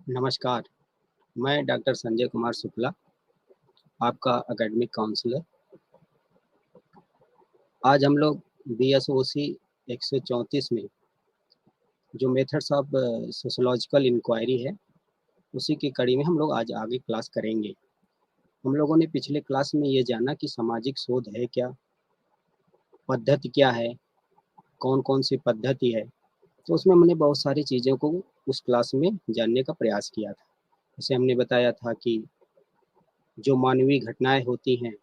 नमस्कार, मैं डॉक्टर संजय कुमार शुक्ला, आपका एकेडमिक काउंसलर। आज हम लोग बीएसओसी 134 में जो मेथड्स ऑफ सोशियोलॉजिकल इंक्वायरी है, उसी की कड़ी में हम लोग आज आगे क्लास करेंगे। हम लोगों ने पिछले क्लास में ये जाना कि सामाजिक शोध है क्या, पद्धति क्या है, कौन-कौन सी पद्धति है। तो उसमें हमने बहुत सारी चीज़ों को उस क्लास में जानने का प्रयास किया था। जैसे हमने बताया था कि जो मानवीय घटनाएँ होती हैं,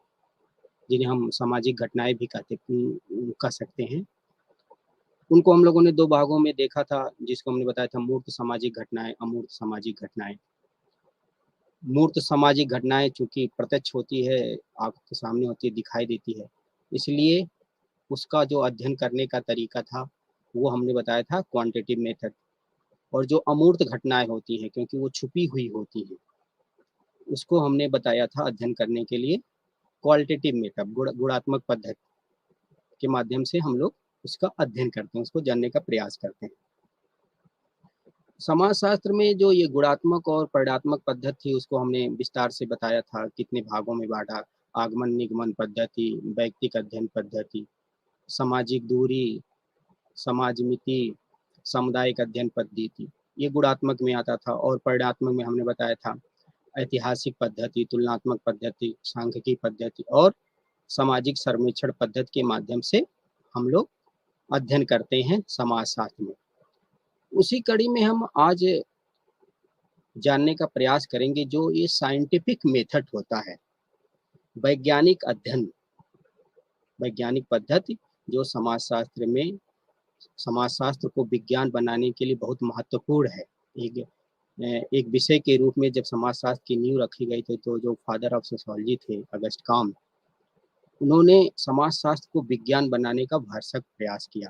जिन्हें हम सामाजिक घटनाएँ भी कह सकते हैं, उनको हम लोगों ने 2 भागों में देखा था, जिसको हमने बताया था मूर्त सामाजिक घटनाएँ, अमूर्त सामाजिक घटनाएँ। मूर्त सामाजिक घटनाएँ चूँकि प्रत्यक्ष होती है, आँखों के सामने होती है, दिखाई देती है, इसलिए उसका जो अध्ययन करने का तरीका था, वो हमने बताया था क्वांटिटेटिव मेथड। और जो अमूर्त घटनाएँ होती हैं, क्योंकि वो छुपी हुई होती हैं, उसको हमने बताया था अध्ययन करने के लिए क्वालिटेटिव मेथड, गुणात्मक पद्धति के माध्यम से हम लोग उसका अध्ययन करते हैं, उसको जानने का प्रयास करते हैं। समाजशास्त्र में जो ये गुणात्मक और परिणात्मक पद्धति थी, उसको हमने विस्तार से बताया था, कितने भागों में बाँटा, आगमन निगमन पद्धति, वैयक्तिक अध्ययन पद्धति, सामाजिक दूरी, समाज मिति, सामुदायिक अध्ययन पद्धति, ये गुणात्मक में आता था। और परिणात्मक में हमने बताया था ऐतिहासिक पद्धति, तुलनात्मक पद्धति, सांख्यिकी पद्धति और सामाजिक सर्वेक्षण पद्धति के माध्यम से हम लोग अध्ययन करते हैं समाजशास्त्र में। उसी कड़ी में हम आज जानने का प्रयास करेंगे जो ये साइंटिफिक मेथड होता है, वैज्ञानिक अध्ययन, वैज्ञानिक पद्धति जो समाजशास्त्र को विज्ञान बनाने के लिए बहुत महत्वपूर्ण है। एक विषय के रूप में जब समाजशास्त्र की नींव रखी गई थी, तो जो फादर ऑफ सोशियोलॉजी थे अगस्ट कॉम्ट, उन्होंने समाजशास्त्र को विज्ञान बनाने का भरसक प्रयास किया।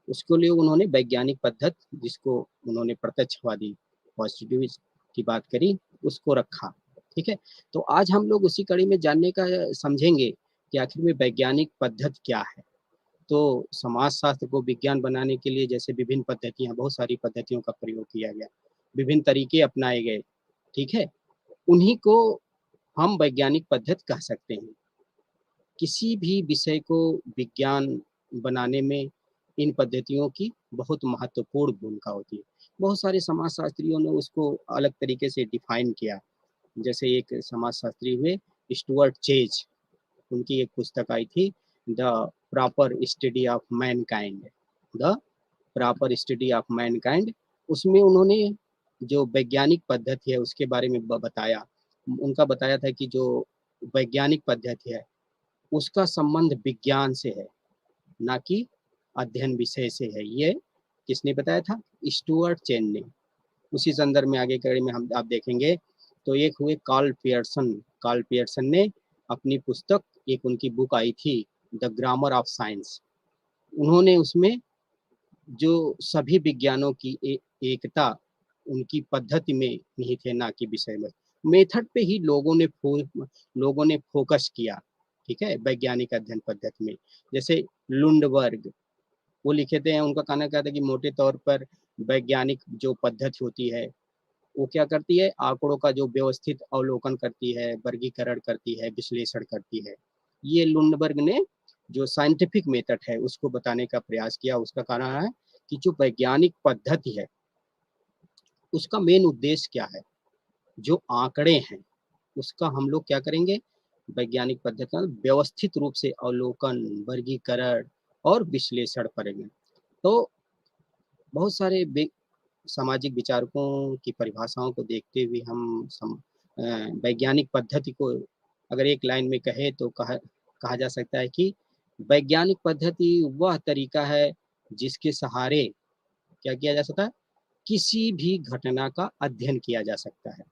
उसके लिए उन्होंने वैज्ञानिक पद्धति, जिसको उन्होंने प्रत्यक्षवादी पॉजिटिविस्ट की बात करी, उसको रखा। ठीक है? तो आज हम लोग उसी कड़ी में जानने का समझेंगे कि आखिर में वैज्ञानिक पद्धति क्या है। तो समाजशास्त्र को विज्ञान बनाने के लिए जैसे विभिन्न पद्धतियाँ, बहुत सारी पद्धतियों का प्रयोग किया गया, विभिन्न तरीके अपनाए गए, ठीक है? उन्हीं को हम वैज्ञानिक पद्धति कह सकते हैं। किसी भी विषय को विज्ञान बनाने में इन पद्धतियों की बहुत महत्वपूर्ण भूमिका होती है। बहुत सारे समाजशास्त्रियों ने उसको अलग तरीके से डिफाइन किया। जैसे एक समाजशास्त्री हुए स्टुअर्ट चेज, उनकी एक पुस्तक आई थी, the proper study of Mankind, the proper study of Mankind. उसमें उन्होंने जो वैज्ञानिक पद्धति है उसके बारे में बताया। उनका बताया था कि जो वैज्ञानिक पद्धति है उसका संबंध विज्ञान से है, ना कि अध्ययन विषय से है। ये किसने बताया था? स्टुअर्ट चेन ने। उसी संदर्भ में आगे कड़ी में हम आप देखेंगे तो एक हुए कार्ल पियर्सन ने अपनी पुस्तक, एक उनकी बुक आई थी द ग्रामर ऑफ साइंस। उन्होंने उसमें जो सभी विज्ञानों की एकता उनकी पद्धति में निहित है, ना कि विषय में। मेथड पे ही लोगों ने फोकस किया, ठीक है, वैज्ञानिक अध्ययन पद्धति में। जैसे लुंडबर्ग, वो लिखे थे, उनका कहना क्या था कि मोटे तौर पर वैज्ञानिक जो पद्धति होती है, वो क्या करती है, आंकड़ों का जो व्यवस्थित अवलोकन करती है, वर्गीकरण करती है, विश्लेषण करती है। ये लुंडबर्ग ने जो साइंटिफिक मेथड है उसको बताने का प्रयास किया। उसका कहना है कि जो वैज्ञानिक पद्धति है उसका मेन उद्देश्य क्या है, जो आंकड़े हैं उसका हम लोग क्या करेंगे, वैज्ञानिक पद्धति का व्यवस्थित रूप से अवलोकन, वर्गीकरण और विश्लेषण करेंगे। तो बहुत सारे सामाजिक विचारकों की परिभाषाओं को देखते हुए हम वैज्ञानिक पद्धति को अगर एक लाइन में कहे तो कहा जा सकता है कि वैज्ञानिक पद्धति वह तरीका है जिसके सहारे क्या किया जा सकता है, किसी भी घटना का अध्ययन किया जा सकता है।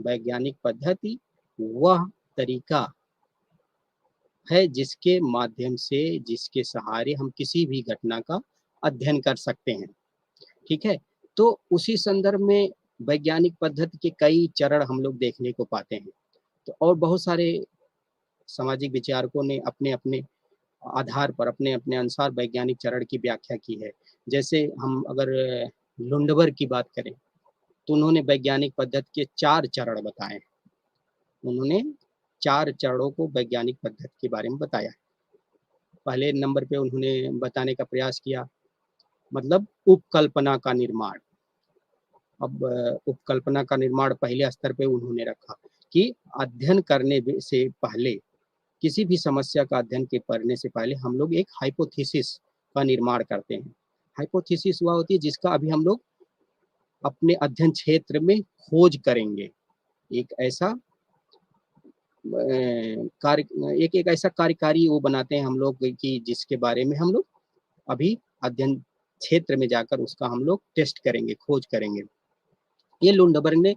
वैज्ञानिक पद्धति वह तरीका है जिसके माध्यम से, जिसके सहारे हम किसी भी घटना का अध्ययन कर सकते हैं। ठीक है? तो उसी संदर्भ में वैज्ञानिक पद्धति के कई चरण हम लोग देखने को पाते हैं। तो और बहुत सारे सामाजिक विचारकों ने अपने-अपने आधार पर, अपने-अपने अनुसार वैज्ञानिक चरण की व्याख्या की है। जैसे हम अगर लुंडबर्ग की बात करें, तो उन्होंने वैज्ञानिक पद्धति के 4 चरण बताए। उन्होंने 4 चरणों को वैज्ञानिक पद्धति के बारे में बताया। पहले नंबर पे उन्होंने बताने का प्रयास किया, मतलब उपकल्पना का निर्माण। अब उपकल्पना का निर्माण पहले स्तर पे उन्होंने रखा कि अध्ययन करने से पहले, किसी भी समस्या का अध्ययन के करने से पहले हम लोग एक हाइपोथेसिस का निर्माण करते हैं। हाइपोथेसिस वह होती है जिसका अभी हम लोग अपने अध्ययन क्षेत्र में खोज करेंगे। एक ऐसा कार्य एक ऐसा कार्यकारी वो बनाते हैं हम लोग कि जिसके बारे में हम लोग अभी अध्ययन क्षेत्र में जाकर उसका हम लोग टेस्ट करेंगे, खोज करेंगे। ये लुंडबर्ग ने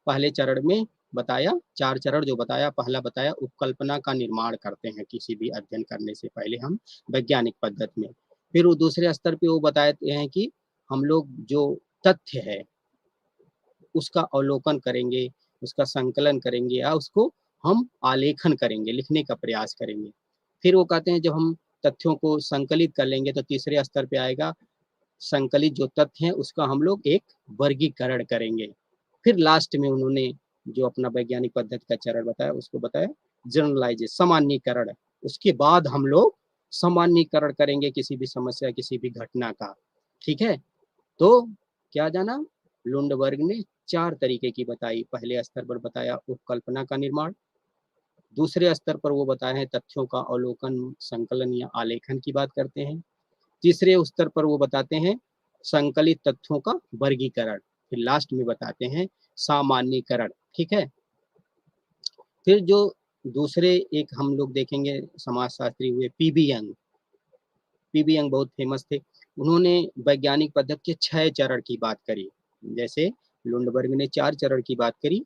पहले चरण में बताया, 4 चरण जो बताया। पहला बताया उपकल्पना का निर्माण करते हैं किसी भी अध्ययन करने से पहले हम वैज्ञानिक पद्धति में। फिर वो दूसरे स्तर पे वो बताते हैं कि हम लोग जो तथ्य है उसका अवलोकन करेंगे, उसका संकलन करेंगे या उसको हम आलेखन करेंगे, लिखने का प्रयास करेंगे। फिर वो कहते हैं जब हम तथ्यों को संकलित कर लेंगे तो तीसरे स्तर पे आएगा, संकलित जो तथ्य हैं उसका हम लोग एक वर्गीकरण करेंगे। फिर लास्ट में उन्होंने जो अपना वैज्ञानिक पद्धति का चरण बताया उसको बताया जनरलाइजेशन, सामान्यीकरण। उसके बाद हम लोग सामान्यीकरण करेंगे किसी भी समस्या, किसी भी घटना का। ठीक है, तो क्या जाना, लुंडबर्ग ने 4 तरीके की बताई। पहले स्तर पर बताया उपकल्पना का निर्माण, दूसरे स्तर पर वो बताए हैं तथ्यों का अवलोकन, संकलन या आलेखन की बात करते हैं। तीसरे स्तर पर वो बताते हैं संकलित तथ्यों का वर्गीकरण। फिर लास्ट में बताते हैं सामान्यीकरण। ठीक है, फिर जो दूसरे एक हम लोग देखेंगे समाजशास्त्री हुए पीबी यंग। पीबी यंग बहुत फेमस थे। उन्होंने वैज्ञानिक पद्धति के 6 चरण की बात करी। जैसे लुंडबर्ग ने 4 चरण की बात करी,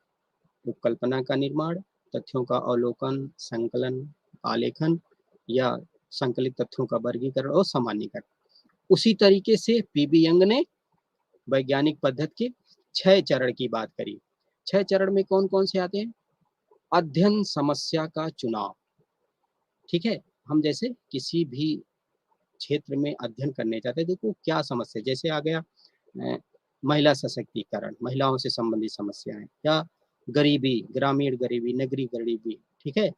उपकल्पना का निर्माण, तथ्यों का अवलोकन, संकलन, आलेखन या संकलित तथ्यों का वर्गीकरण और सामान्यीकरण। उसी तरीके से पीबी यंग ने वैज्ञानिक पद्धति के 6 चरण की बात करी। 6 चरण में कौन कौन से आते हैं? अध्ययन समस्या का चुनाव। ठीक है, हम जैसे किसी भी क्षेत्र में अध्ययन करने चाहते हैं, देखो क्या समस्या, जैसे आ गया महिला सशक्तिकरण, महिलाओं से संबंधित समस्याएं, या गरीबी, ग्रामीण गरीबी, नगरीय गरीबी। ठीक है,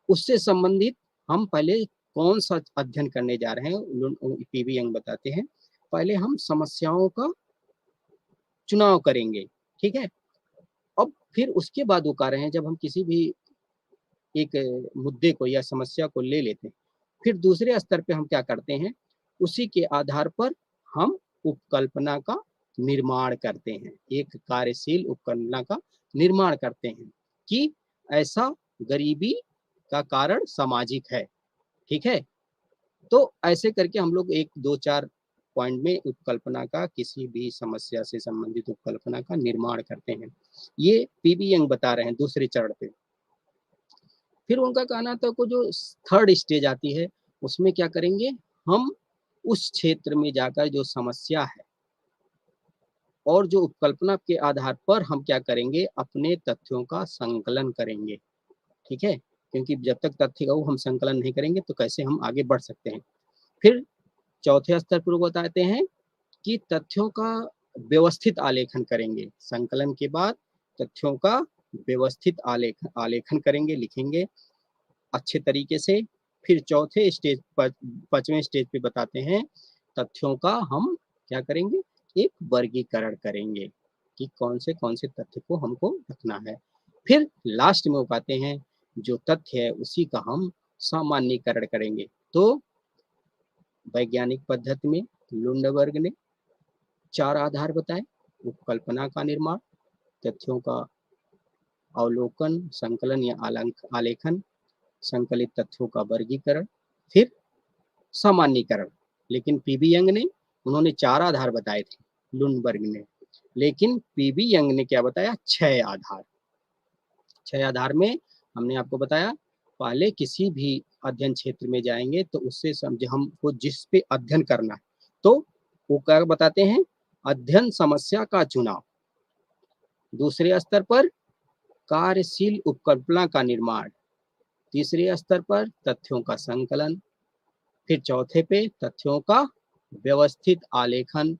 उससे संबंधित हम पहले कौन सा अध्ययन करने जा रहे हैं, पीवी यंग बताते हैं पहले हम समस्याओं का चुनाव करेंगे। ठीक है, अब फिर उसके बाद वो कह रहे हैं जब हम किसी भी एक मुद्दे को या समस्या को ले लेते हैं, फिर दूसरे स्तर पे हम क्या करते हैं, उसी के आधार पर हम उपकल्पना का निर्माण करते हैं, एक कार्यशील उपकल्पना का निर्माण करते हैं कि ऐसा गरीबी का कारण सामाजिक है। ठीक है, तो ऐसे करके हम लोग 1, 2, 4 पॉइंट में उपकल्पना का, किसी भी समस्या से संबंधित उपकल्पना का निर्माण करते हैं। ये पीबी यंग बता रहे हैं दूसरे चरण पे। फिर उनका कहना था को जो थर्ड स्टेज आती है उसमें क्या करेंगे, हम उस क्षेत्र में जाकर जो समस्या है और जो उपकल्पना के आधार पर हम क्या करेंगे, अपने तथ्यों का संकलन करेंगे। ठीक है, क्योंकि जब तक तथ्य का हम संकलन नहीं करेंगे तो कैसे हम आगे बढ़ सकते हैं। फिर चौथे स्तर पर बताते हैं कि तथ्यों का व्यवस्थित आलेखन करेंगे। संकलन के बाद तथ्यों का व्यवस्थित आलेखन करेंगे, लिखेंगे अच्छे तरीके से। फिर चौथे स्टेज पर, 5वें स्टेज पे बताते हैं तथ्यों का हम क्या करेंगे, एक वर्गीकरण करेंगे कि कौन से तथ्य को हमको रखना है। फिर लास्ट में वो कहते हैं जो तथ्य है उसी का हम सामान्यीकरण करेंगे। तो वैज्ञानिक पद्धति में लुंडबर्ग ने 4 आधार बताए, उपकल्पना का निर्माण, तथ्यों का अवलोकन, संकलन या आलेखन, संकलित तथ्यों का वर्गीकरण, फिर सामान्यीकरण। लेकिन पीबी यंग ने, उन्होंने 4 आधार बताए थे लुंडबर्ग ने, लेकिन पीबी यंग ने क्या बताया, 6 आधार। 6 आधार में हमने आपको बताया पहले किसी भी अध्ययन क्षेत्र में जाएंगे तो उससे समझे हमको जिस पे अध्ययन करना है तो वो क्या बताते हैं, अध्ययन समस्या का चुनाव। दूसरे स्तर पर कार्यशील उपकल्पना का निर्माण, तीसरे स्तर पर तथ्यों का संकलन, फिर चौथे पे तथ्यों का व्यवस्थित आलेखन,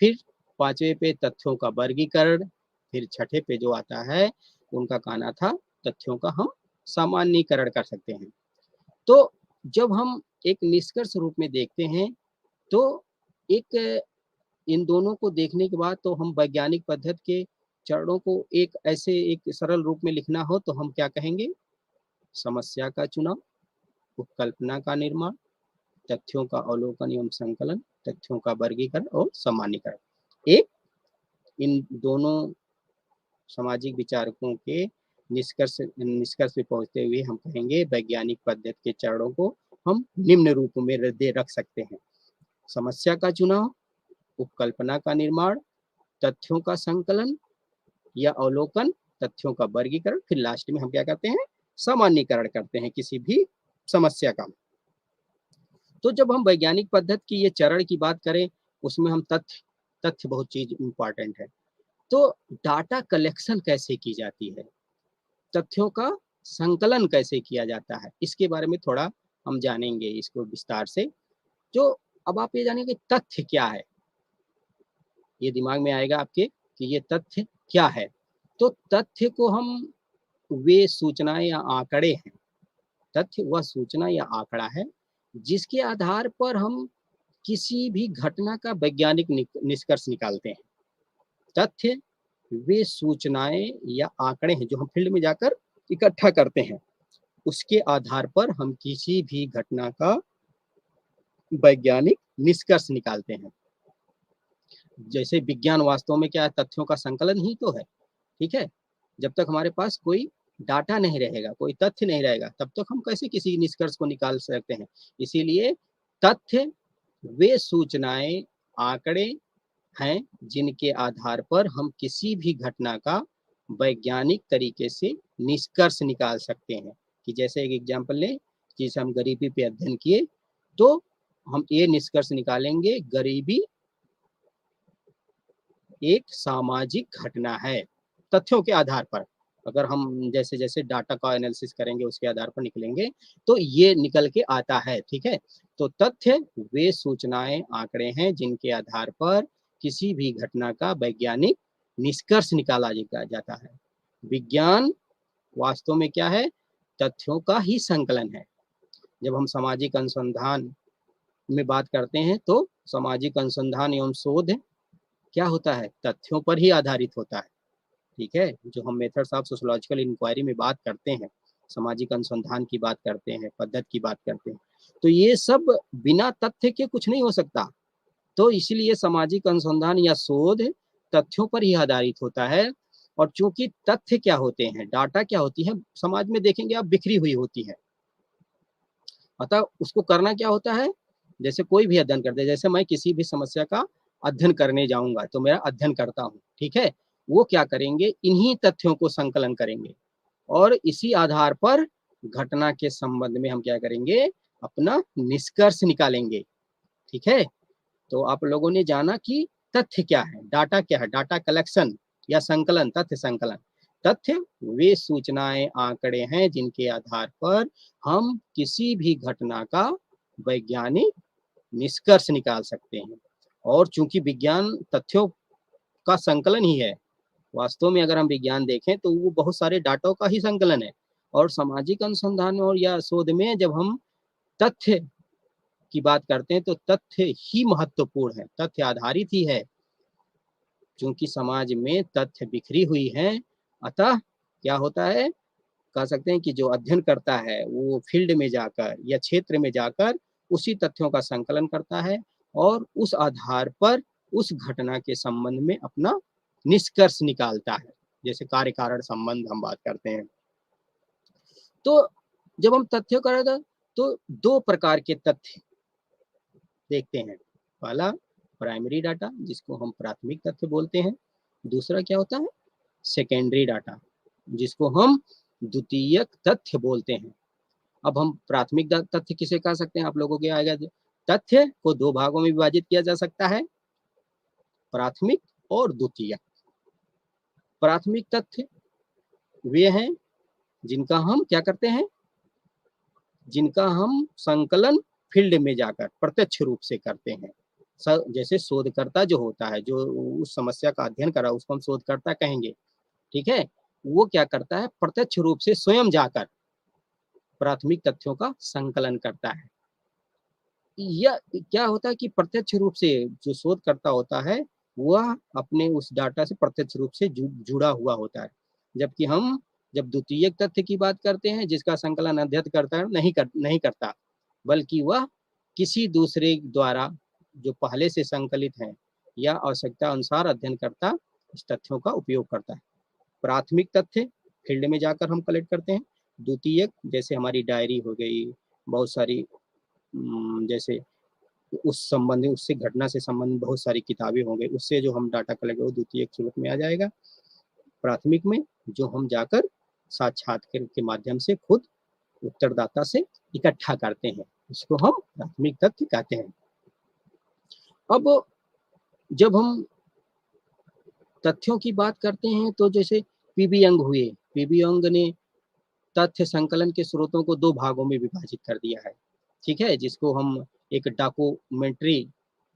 फिर पांचवे पे तथ्यों का वर्गीकरण, फिर छठे पे जो आता है उनका कहना था तथ्यों का हम सामान्यीकरण कर सकते हैं। तो जब हम एक निष्कर्ष रूप में देखते हैं तो एक इन दोनों को देखने के बाद तो हम वैज्ञानिक पद्धति के चरणों को एक ऐसे एक सरल रूप में लिखना हो तो हम क्या कहेंगे? समस्या का चुनाव, उपकल्पना का निर्माण, तथ्यों का अवलोकन एवं संकलन, तथ्यों का वर्गीकरण और सामान्यीकरण। एक इन दोनों सामाजिक विचारकों के निष्कर्ष पे पहुंचते हुए हम कहेंगे वैज्ञानिक पद्धति के चरणों को हम निम्न रूप में रख सकते हैं। समस्या का चुनाव, उपकल्पना का निर्माण, तथ्यों का संकलन या अवलोकन, तथ्यों का वर्गीकरण, फिर लास्ट में हम क्या करते हैं? सामान्यीकरण करते हैं किसी भी समस्या का। तो जब हम वैज्ञानिक पद्धति की ये चरण की बात करें उसमें हम तथ्य बहुत चीज इंपॉर्टेंट है। तो डाटा कलेक्शन कैसे की जाती है, तथ्यों का संकलन कैसे किया जाता है, इसके बारे में थोड़ा हम जानेंगे इसको विस्तार से। जो अब आप ये जानेंगे तथ्य क्या है, ये दिमाग में आएगा आपके कि ये तथ्य क्या है। तो तथ्य को हम वे सूचनाएं या आंकड़े हैं, तथ्य वह सूचना या आंकड़ा है जिसके आधार पर हम किसी भी घटना का वैज्ञानिक निष्कर्ष निकालते हैं। तथ्य वे सूचनाएं या आंकड़े हैं जो हम फील्ड में जाकर इकट्ठा करते हैं, उसके आधार पर हम किसी भी घटना का वैज्ञानिक निष्कर्ष निकालते हैं। जैसे विज्ञान वास्तव में क्या है? तथ्यों का संकलन ही तो है, ठीक है। जब तक हमारे पास कोई डाटा नहीं रहेगा, कोई तथ्य नहीं रहेगा, तब तक हम कैसे किसी निष्कर्ष को निकाल सकते हैं। इसीलिए तथ्य वे सूचनाएं, आंकड़े हैं जिनके आधार पर हम किसी भी घटना का वैज्ञानिक तरीके से निष्कर्ष निकाल सकते हैं। कि जैसे एक एग्जाम्पल लें, जिसे हम गरीबी पे अध्ययन किए तो हम ये निष्कर्ष निकालेंगे गरीबी एक सामाजिक घटना है, तथ्यों के आधार पर। अगर हम जैसे जैसे डाटा का एनालिसिस करेंगे उसके आधार पर निकलेंगे तो ये निकल के आता है, ठीक है। तो तथ्य वे सूचनाएं, आंकड़े हैं जिनके आधार पर किसी भी घटना का वैज्ञानिक निष्कर्ष निकाला जाता है। विज्ञान वास्तव में क्या है? तथ्यों का ही संकलन है। जब हम सामाजिक अनुसंधान में बात करते हैं तो सामाजिक अनुसंधान एवं शोध क्या होता है? तथ्यों पर ही आधारित होता है, ठीक है। जो हम मेथड्स ऑफ सोशियोलॉजिकल इंक्वायरी में बात करते हैं, सामाजिक अनुसंधान की बात करते हैं, पद्धति की बात करते हैं, तो ये सब बिना तथ्य के कुछ नहीं हो सकता। तो इसीलिए सामाजिक अनुसंधान या शोध तथ्यों पर ही आधारित होता है। और चूंकि तथ्य क्या होते हैं, डाटा क्या होती है, समाज में देखेंगे आप बिखरी हुई होती है। अतः उसको करना क्या होता है? जैसे कोई भी अध्ययन करते हैं, जैसे मैं किसी भी समस्या का अध्ययन करने जाऊंगा तो मेरा अध्ययन करता हूँ, ठीक है। वो क्या करेंगे? इन्हीं तथ्यों को संकलन करेंगे और इसी आधार पर घटना के संबंध में हम क्या करेंगे? अपना निष्कर्ष निकालेंगे, ठीक है। तो आप लोगों ने जाना कि तथ्य क्या है, डाटा क्या है, डाटा कलेक्शन या संकलन, तथ्य संकलन। तथ्य वे सूचनाएं, आंकड़े हैं जिनके आधार पर हम किसी भी घटना का वैज्ञानिक निष्कर्ष निकाल सकते हैं। और चूंकि विज्ञान तथ्यों का संकलन ही है, वास्तव में अगर हम विज्ञान देखें तो वो बहुत सारे डाटा का ही संकलन है। और सामाजिक अनुसंधान और या शोध में जब हम तथ्य की बात करते हैं तो तथ्य ही महत्वपूर्ण है, तथ्य आधारित ही है। क्योंकि समाज में तथ्य बिखरी हुई है, अतः क्या होता है? कह सकते हैं कि जो अध्ययन करता है वो फील्ड में जाकर या क्षेत्र में जाकर उसी तथ्यों का संकलन करता है और उस आधार पर उस घटना के संबंध में अपना निष्कर्ष निकालता है। जैसे कार्य कारण संबंध हम बात करते हैं। तो जब हम तथ्य करते हैं तो दो प्रकार के तथ्य देखते हैं। पहला प्राइमरी डाटा जिसको हम प्राथमिक तथ्य बोलते हैं, दूसरा क्या होता है? सेकेंडरी डाटा जिसको हम द्वितीयक तथ्य बोलते हैं। अब हम प्राथमिक तथ्य किसे कह सकते हैं? आप लोगों के आएगा, तथ्य को दो भागों में विभाजित किया जा सकता है, प्राथमिक और द्वितीयक। प्राथमिक तथ्य वे हैं जिनका हम क्या करते हैं? जिनका हम संकलन फील्ड में जाकर प्रत्यक्ष रूप से करते हैं। जैसे शोधकर्ता जो होता है, जो उस समस्या का अध्ययन करा, उसको हम शोधकर्ता कहेंगे, ठीक है। वो क्या करता है, प्रत्यक्ष रूप से स्वयं जाकर प्राथमिक तथ्यों का संकलन करता है। यह क्या होता है कि प्रत्यक्ष रूप से जो शोधकर्ता होता है, वह अपने उस डाटा से प्रत्यक्ष रूप से जुड़ा हुआ होता है। जबकि हम जब द्वितीयक तथ्य की बात करते हैं, जिसका संकलन अध्ययनकर्ता नहीं करता, बल्कि वह किसी दूसरे द्वारा जो पहले से संकलित हैं या आवश्यकता अनुसार अध्ययनकर्ता इस तथ्यों का उपयोग करता है। प्राथमिक तथ्य फील्ड में जाकर हम कलेक्ट करते हैं। द्वितीयक जैसे हमारी डायरी हो गई, बहुत सारी जैसे उससे घटना से संबंधित बहुत सारी किताबें होंगे, उससे जो हम डाटा कलेक्ट, वो द्वितीयक स्वरूप में आ जाएगा। प्राथमिक में जो हम जाकर साक्षात्कार के माध्यम से खुद उत्तरदाता से इकट्ठा करते हैं, इसको हम प्राथमिक तथ्य कहते हैं। अब जब हम तथ्यों की बात करते हैं, तो जैसे पीबी यंग हुए, पीबी यंग ने तथ्य संकलन के स्रोतों को 2 भागों में विभाजित कर दिया है, ठीक है, जिसको हम एक डॉक्यूमेंट्री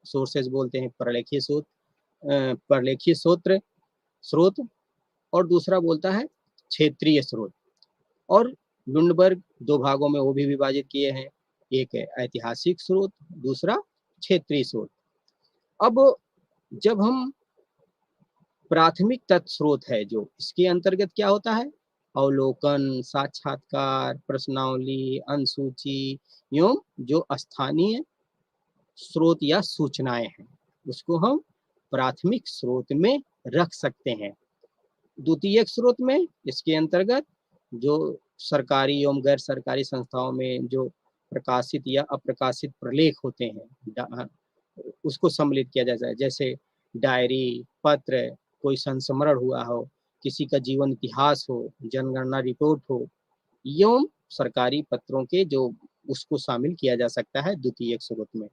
सोर्सेज बोलते हैं, परलेखीय स्रोत, और दूसरा बोलता है क्षेत्रीय स्रोत। और लुंडबर्ग 2 भागों में वो भी विभाजित किए हैं, एक है ऐतिहासिक स्रोत, दूसरा क्षेत्रीय स्रोत। अब जब हम प्राथमिक तथ्य स्रोत है, जो इसके अंतर्गत क्या होता है, अवलोकन, साक्षात्कार, प्रश्नावली, अनुसूची एवं जो स्थानीय स्रोत या सूचनाएं हैं, उसको हम प्राथमिक स्रोत में रख सकते हैं। द्वितीयक स्रोत में इसके अंतर्गत जो सरकारी एवं गैर सरकारी संस्थाओं में जो प्रकाशित या अप्रकाशित प्रलेख होते हैं, उसको सम्मिलित किया जाता है। जैसे डायरी, पत्र, कोई संस्मरण हुआ हो, किसी का जीवन इतिहास हो, जनगणना रिपोर्ट हो, एवं सरकारी पत्रों के जो उसको शामिल किया जा सकता है द्वितीयक स्रोत में।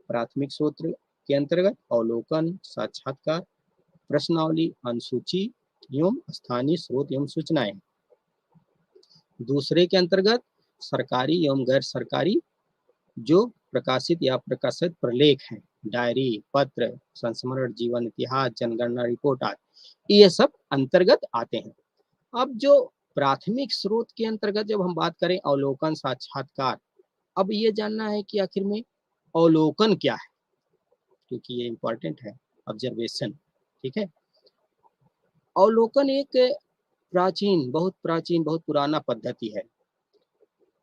प्राथमिक स्रोत के अंतर्गत अवलोकन, साक्षात्कार, प्रश्नावली, अनुसूची एवं स्थानीय स्रोत एवं सूचनाएं। दूसरे के अंतर्गत सरकारी एवं गैर सरकारी जो प्रकाशित या प्रकाशित प्रलेख हैं, डायरी, पत्र, संस्मरण, जीवन इतिहास, जनगणना रिपोर्ट आदि, ये सब अंतर्गत आते हैं। अब जो प्राथमिक स्रोत के अंतर्गत जब हम बात करें अवलोकन, साक्षात्कार, अब ये जानना है कि आखिर में अवलोकन क्या है, क्योंकि ये इंपॉर्टेंट है, ऑब्जर्वेशन, ठीक है। अवलोकन एक बहुत प्राचीन, बहुत पुराना पद्धति है।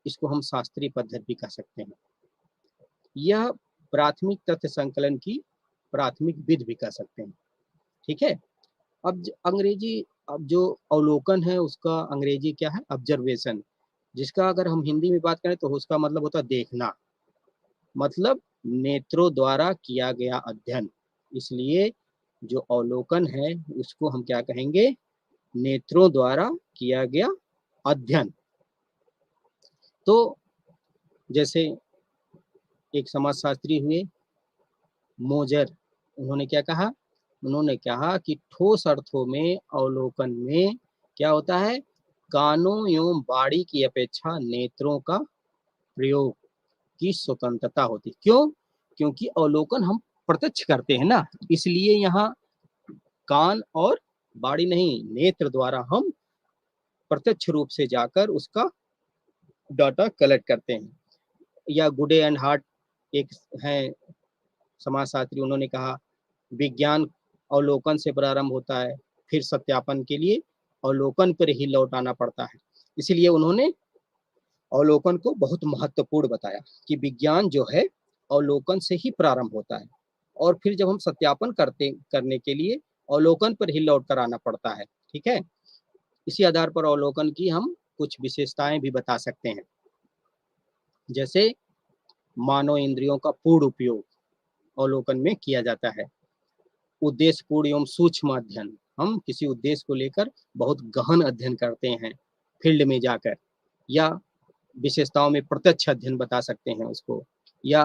इसको हम शास्त्रीय पद्धति भी कह सकते हैं। यह प्राथमिक तथ्य संकलन की प्राथमिक विधि भी कह सकते हैं, ठीक है। अब जो अवलोकन है, उसका अंग्रेजी क्या है, ऑब्जर्वेशन, जिसका अगर हम हिंदी में बात करें तो उसका मतलब होता है देखना, मतलब नेत्रों द्वारा किया गया अध्ययन। इसलिए जो अवलोकन है उसको हम क्या कहेंगे, नेत्रों द्वारा किया गया अध्ययन। तो जैसे एक समाजशास्त्री हुए मोजर, उन्होंने क्या कहा, उन्होंने कहा कि ठोस अर्थों में अवलोकन में क्या होता है, कानों एवं बाड़ी की अपेक्षा नेत्रों का प्रयोग की स्वतंत्रता होती। क्यों? क्योंकि अवलोकन हम प्रत्यक्ष करते हैं ना, इसलिए यहाँ कान और बाड़ी नहीं, नेत्र द्वारा हम प्रत्यक्ष रूप से जाकर उसका डाटा कलेक्ट करते हैं। या गुडे एंड हार्ट एक है समाजशास्त्री, उन्होंने कहा विज्ञान अवलोकन से प्रारंभ होता है, फिर सत्यापन के लिए अवलोकन पर ही लौट आना पड़ता है। इसलिए उन्होंने अवलोकन को बहुत महत्वपूर्ण बताया कि विज्ञान जो है अवलोकन से ही प्रारंभ होता है, और फिर जब हम सत्यापन करने के लिए अवलोकन पर ही लौट कर आना पड़ता है, ठीक है। इसी आधार पर अवलोकन की हम कुछ विशेषताएं भी बता सकते हैं। जैसे मानव इंद्रियों का पूर्ण उपयोग अवलोकन में किया जाता है। उद्देश्यपूर्ण एवं सूक्ष्म अध्ययन, हम किसी उद्देश्य को लेकर बहुत गहन अध्ययन करते हैं फील्ड में जाकर, या विशेषताओं में प्रत्यक्ष अध्ययन बता सकते हैं उसको, या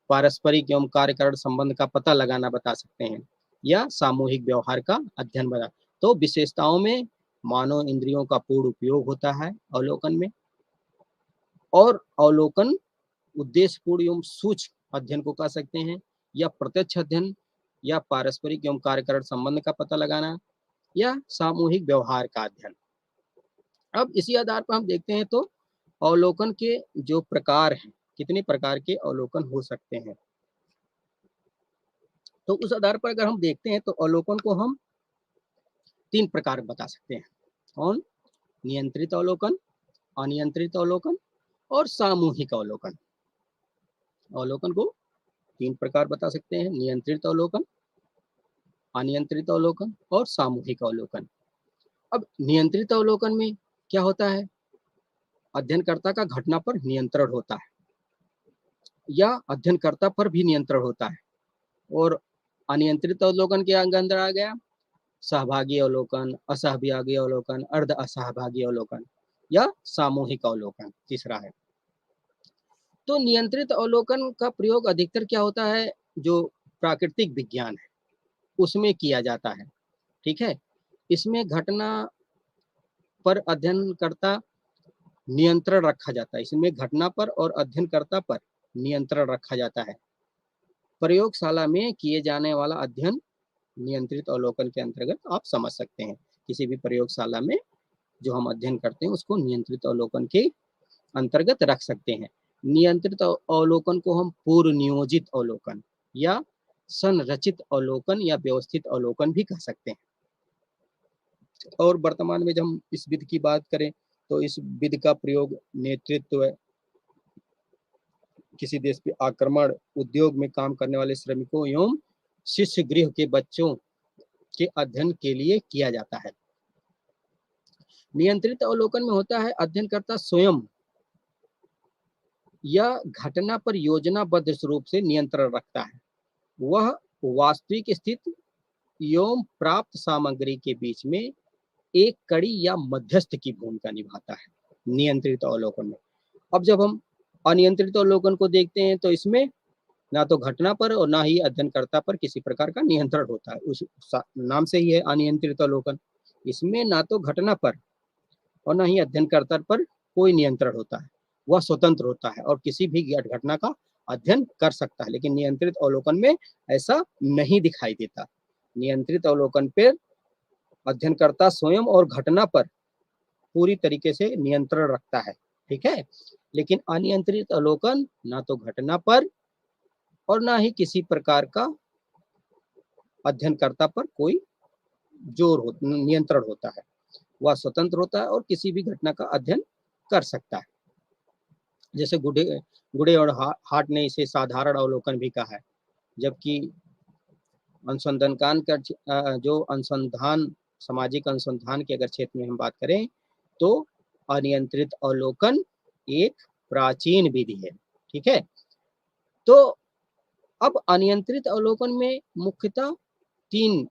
पारस्परिक एवं कार्यकारण संबंध का पता लगाना बता सकते हैं, या सामूहिक व्यवहार का अध्ययन बता। तो विशेषताओं में मानव इंद्रियों का पूर्ण उपयोग होता है अवलोकन में, और अवलोकन उद्देश्यपूर्ण एवं सूक्ष्म अध्ययन को कह सकते हैं, या प्रत्यक्ष अध्ययन, या पारस्परिक एवं कार्यकारण संबंध का पता लगाना, या सामूहिक व्यवहार का अध्ययन। अब इसी आधार पर हम देखते हैं तो अवलोकन के जो प्रकार हैं, कितने प्रकार के अवलोकन हो सकते हैं। तो उस आधार पर अगर हम देखते हैं तो अवलोकन को हम 3 प्रकार बता सकते हैं। कौन? नियंत्रित अवलोकन, अनियंत्रित अवलोकन और सामूहिक अवलोकन। अवलोकन को 3 प्रकार बता सकते हैं: नियंत्रित अवलोकन, अनियंत्रित अवलोकन और सामूहिक अवलोकन। अब नियंत्रित अवलोकन में क्या होता है? अध्ययनकर्ता का घटना पर नियंत्रण होता है या अध्ययनकर्ता पर भी नियंत्रण होता है। और अनियंत्रित अवलोकन के अंदर आ गया सहभागी अवलोकन, असहभागी अवलोकन, अर्ध असहभागी अवलोकन या सामूहिक अवलोकन तीसरा है। तो नियंत्रित अवलोकन का प्रयोग अधिकतर क्या होता है, जो प्राकृतिक विज्ञान है उसमें किया जाता है। ठीक है, इसमें घटना पर अध्ययनकर्ता नियंत्रण रखा जाता है। इसमें घटना पर और अध्ययनकर्ता पर नियंत्रण रखा जाता है। प्रयोगशाला में किए जाने वाला अध्ययन नियंत्रित अवलोकन के अंतर्गत आप समझ सकते हैं। किसी भी प्रयोगशाला में जो हम अध्ययन करते हैं उसको नियंत्रित अवलोकन के अंतर्गत रख सकते हैं। नियंत्रित अवलोकन को हम पूर्व नियोजित अवलोकन या संरचित अवलोकन या व्यवस्थित अवलोकन भी कह सकते हैं। और वर्तमान में जब हम इस विधि की बात करें तो इस विधि का प्रयोग नेतृत्व, किसी देश पे आक्रमण, उद्योग में काम करने वाले श्रमिकों एवं शिष्य गृह के बच्चों के अध्ययन के लिए किया जाता है। नियंत्रित अवलोकन में होता है अध्ययनकर्ता स्वयं या घटना पर योजनाबद्ध रूप से नियंत्रण रखता है। वह वास्तविक स्थिति एवं प्राप्त सामग्री के बीच में एक कड़ी या मध्यस्थ की भूमिका निभाता है नियंत्रित अवलोकन में। अब जब हम अनियंत्रित अवलोकन को देखते हैं तो इसमें ना तो घटना पर और ना ही अध्ययनकर्ता पर किसी प्रकार का नियंत्रण होता है। उस नाम से ही है अनियंत्रित अवलोकन। इसमें ना तो घटना पर और ना ही अध्ययनकर्ता पर कोई नियंत्रण होता है। वह स्वतंत्र होता है और किसी भी घटना का अध्ययन कर सकता है। लेकिन नियंत्रित अवलोकन में ऐसा नहीं दिखाई देता। नियंत्रित अवलोकन पर अध्ययनकर्ता स्वयं और घटना पर पूरी तरीके से नियंत्रण रखता है। ठीक है, लेकिन अनियंत्रित अवलोकन ना तो घटना पर और ना ही किसी प्रकार का अध्ययनकर्ता पर कोई नियंत्रण होता है। वह स्वतंत्र होता है और किसी भी घटना का अध्ययन कर सकता है। जैसे गुडे और हार्ट ने इसे साधारण अवलोकन भी कहा है, जबकि अनुसंधान का जो अनुसंधान, सामाजिक अनुसंधान के अगर क्षेत्र में हम बात करें तो अनियंत्रित अवलोकन एक प्राचीन विधि है। ठीक है, तो अब अनियंत्रित अवलोकन में मुख्यतः 3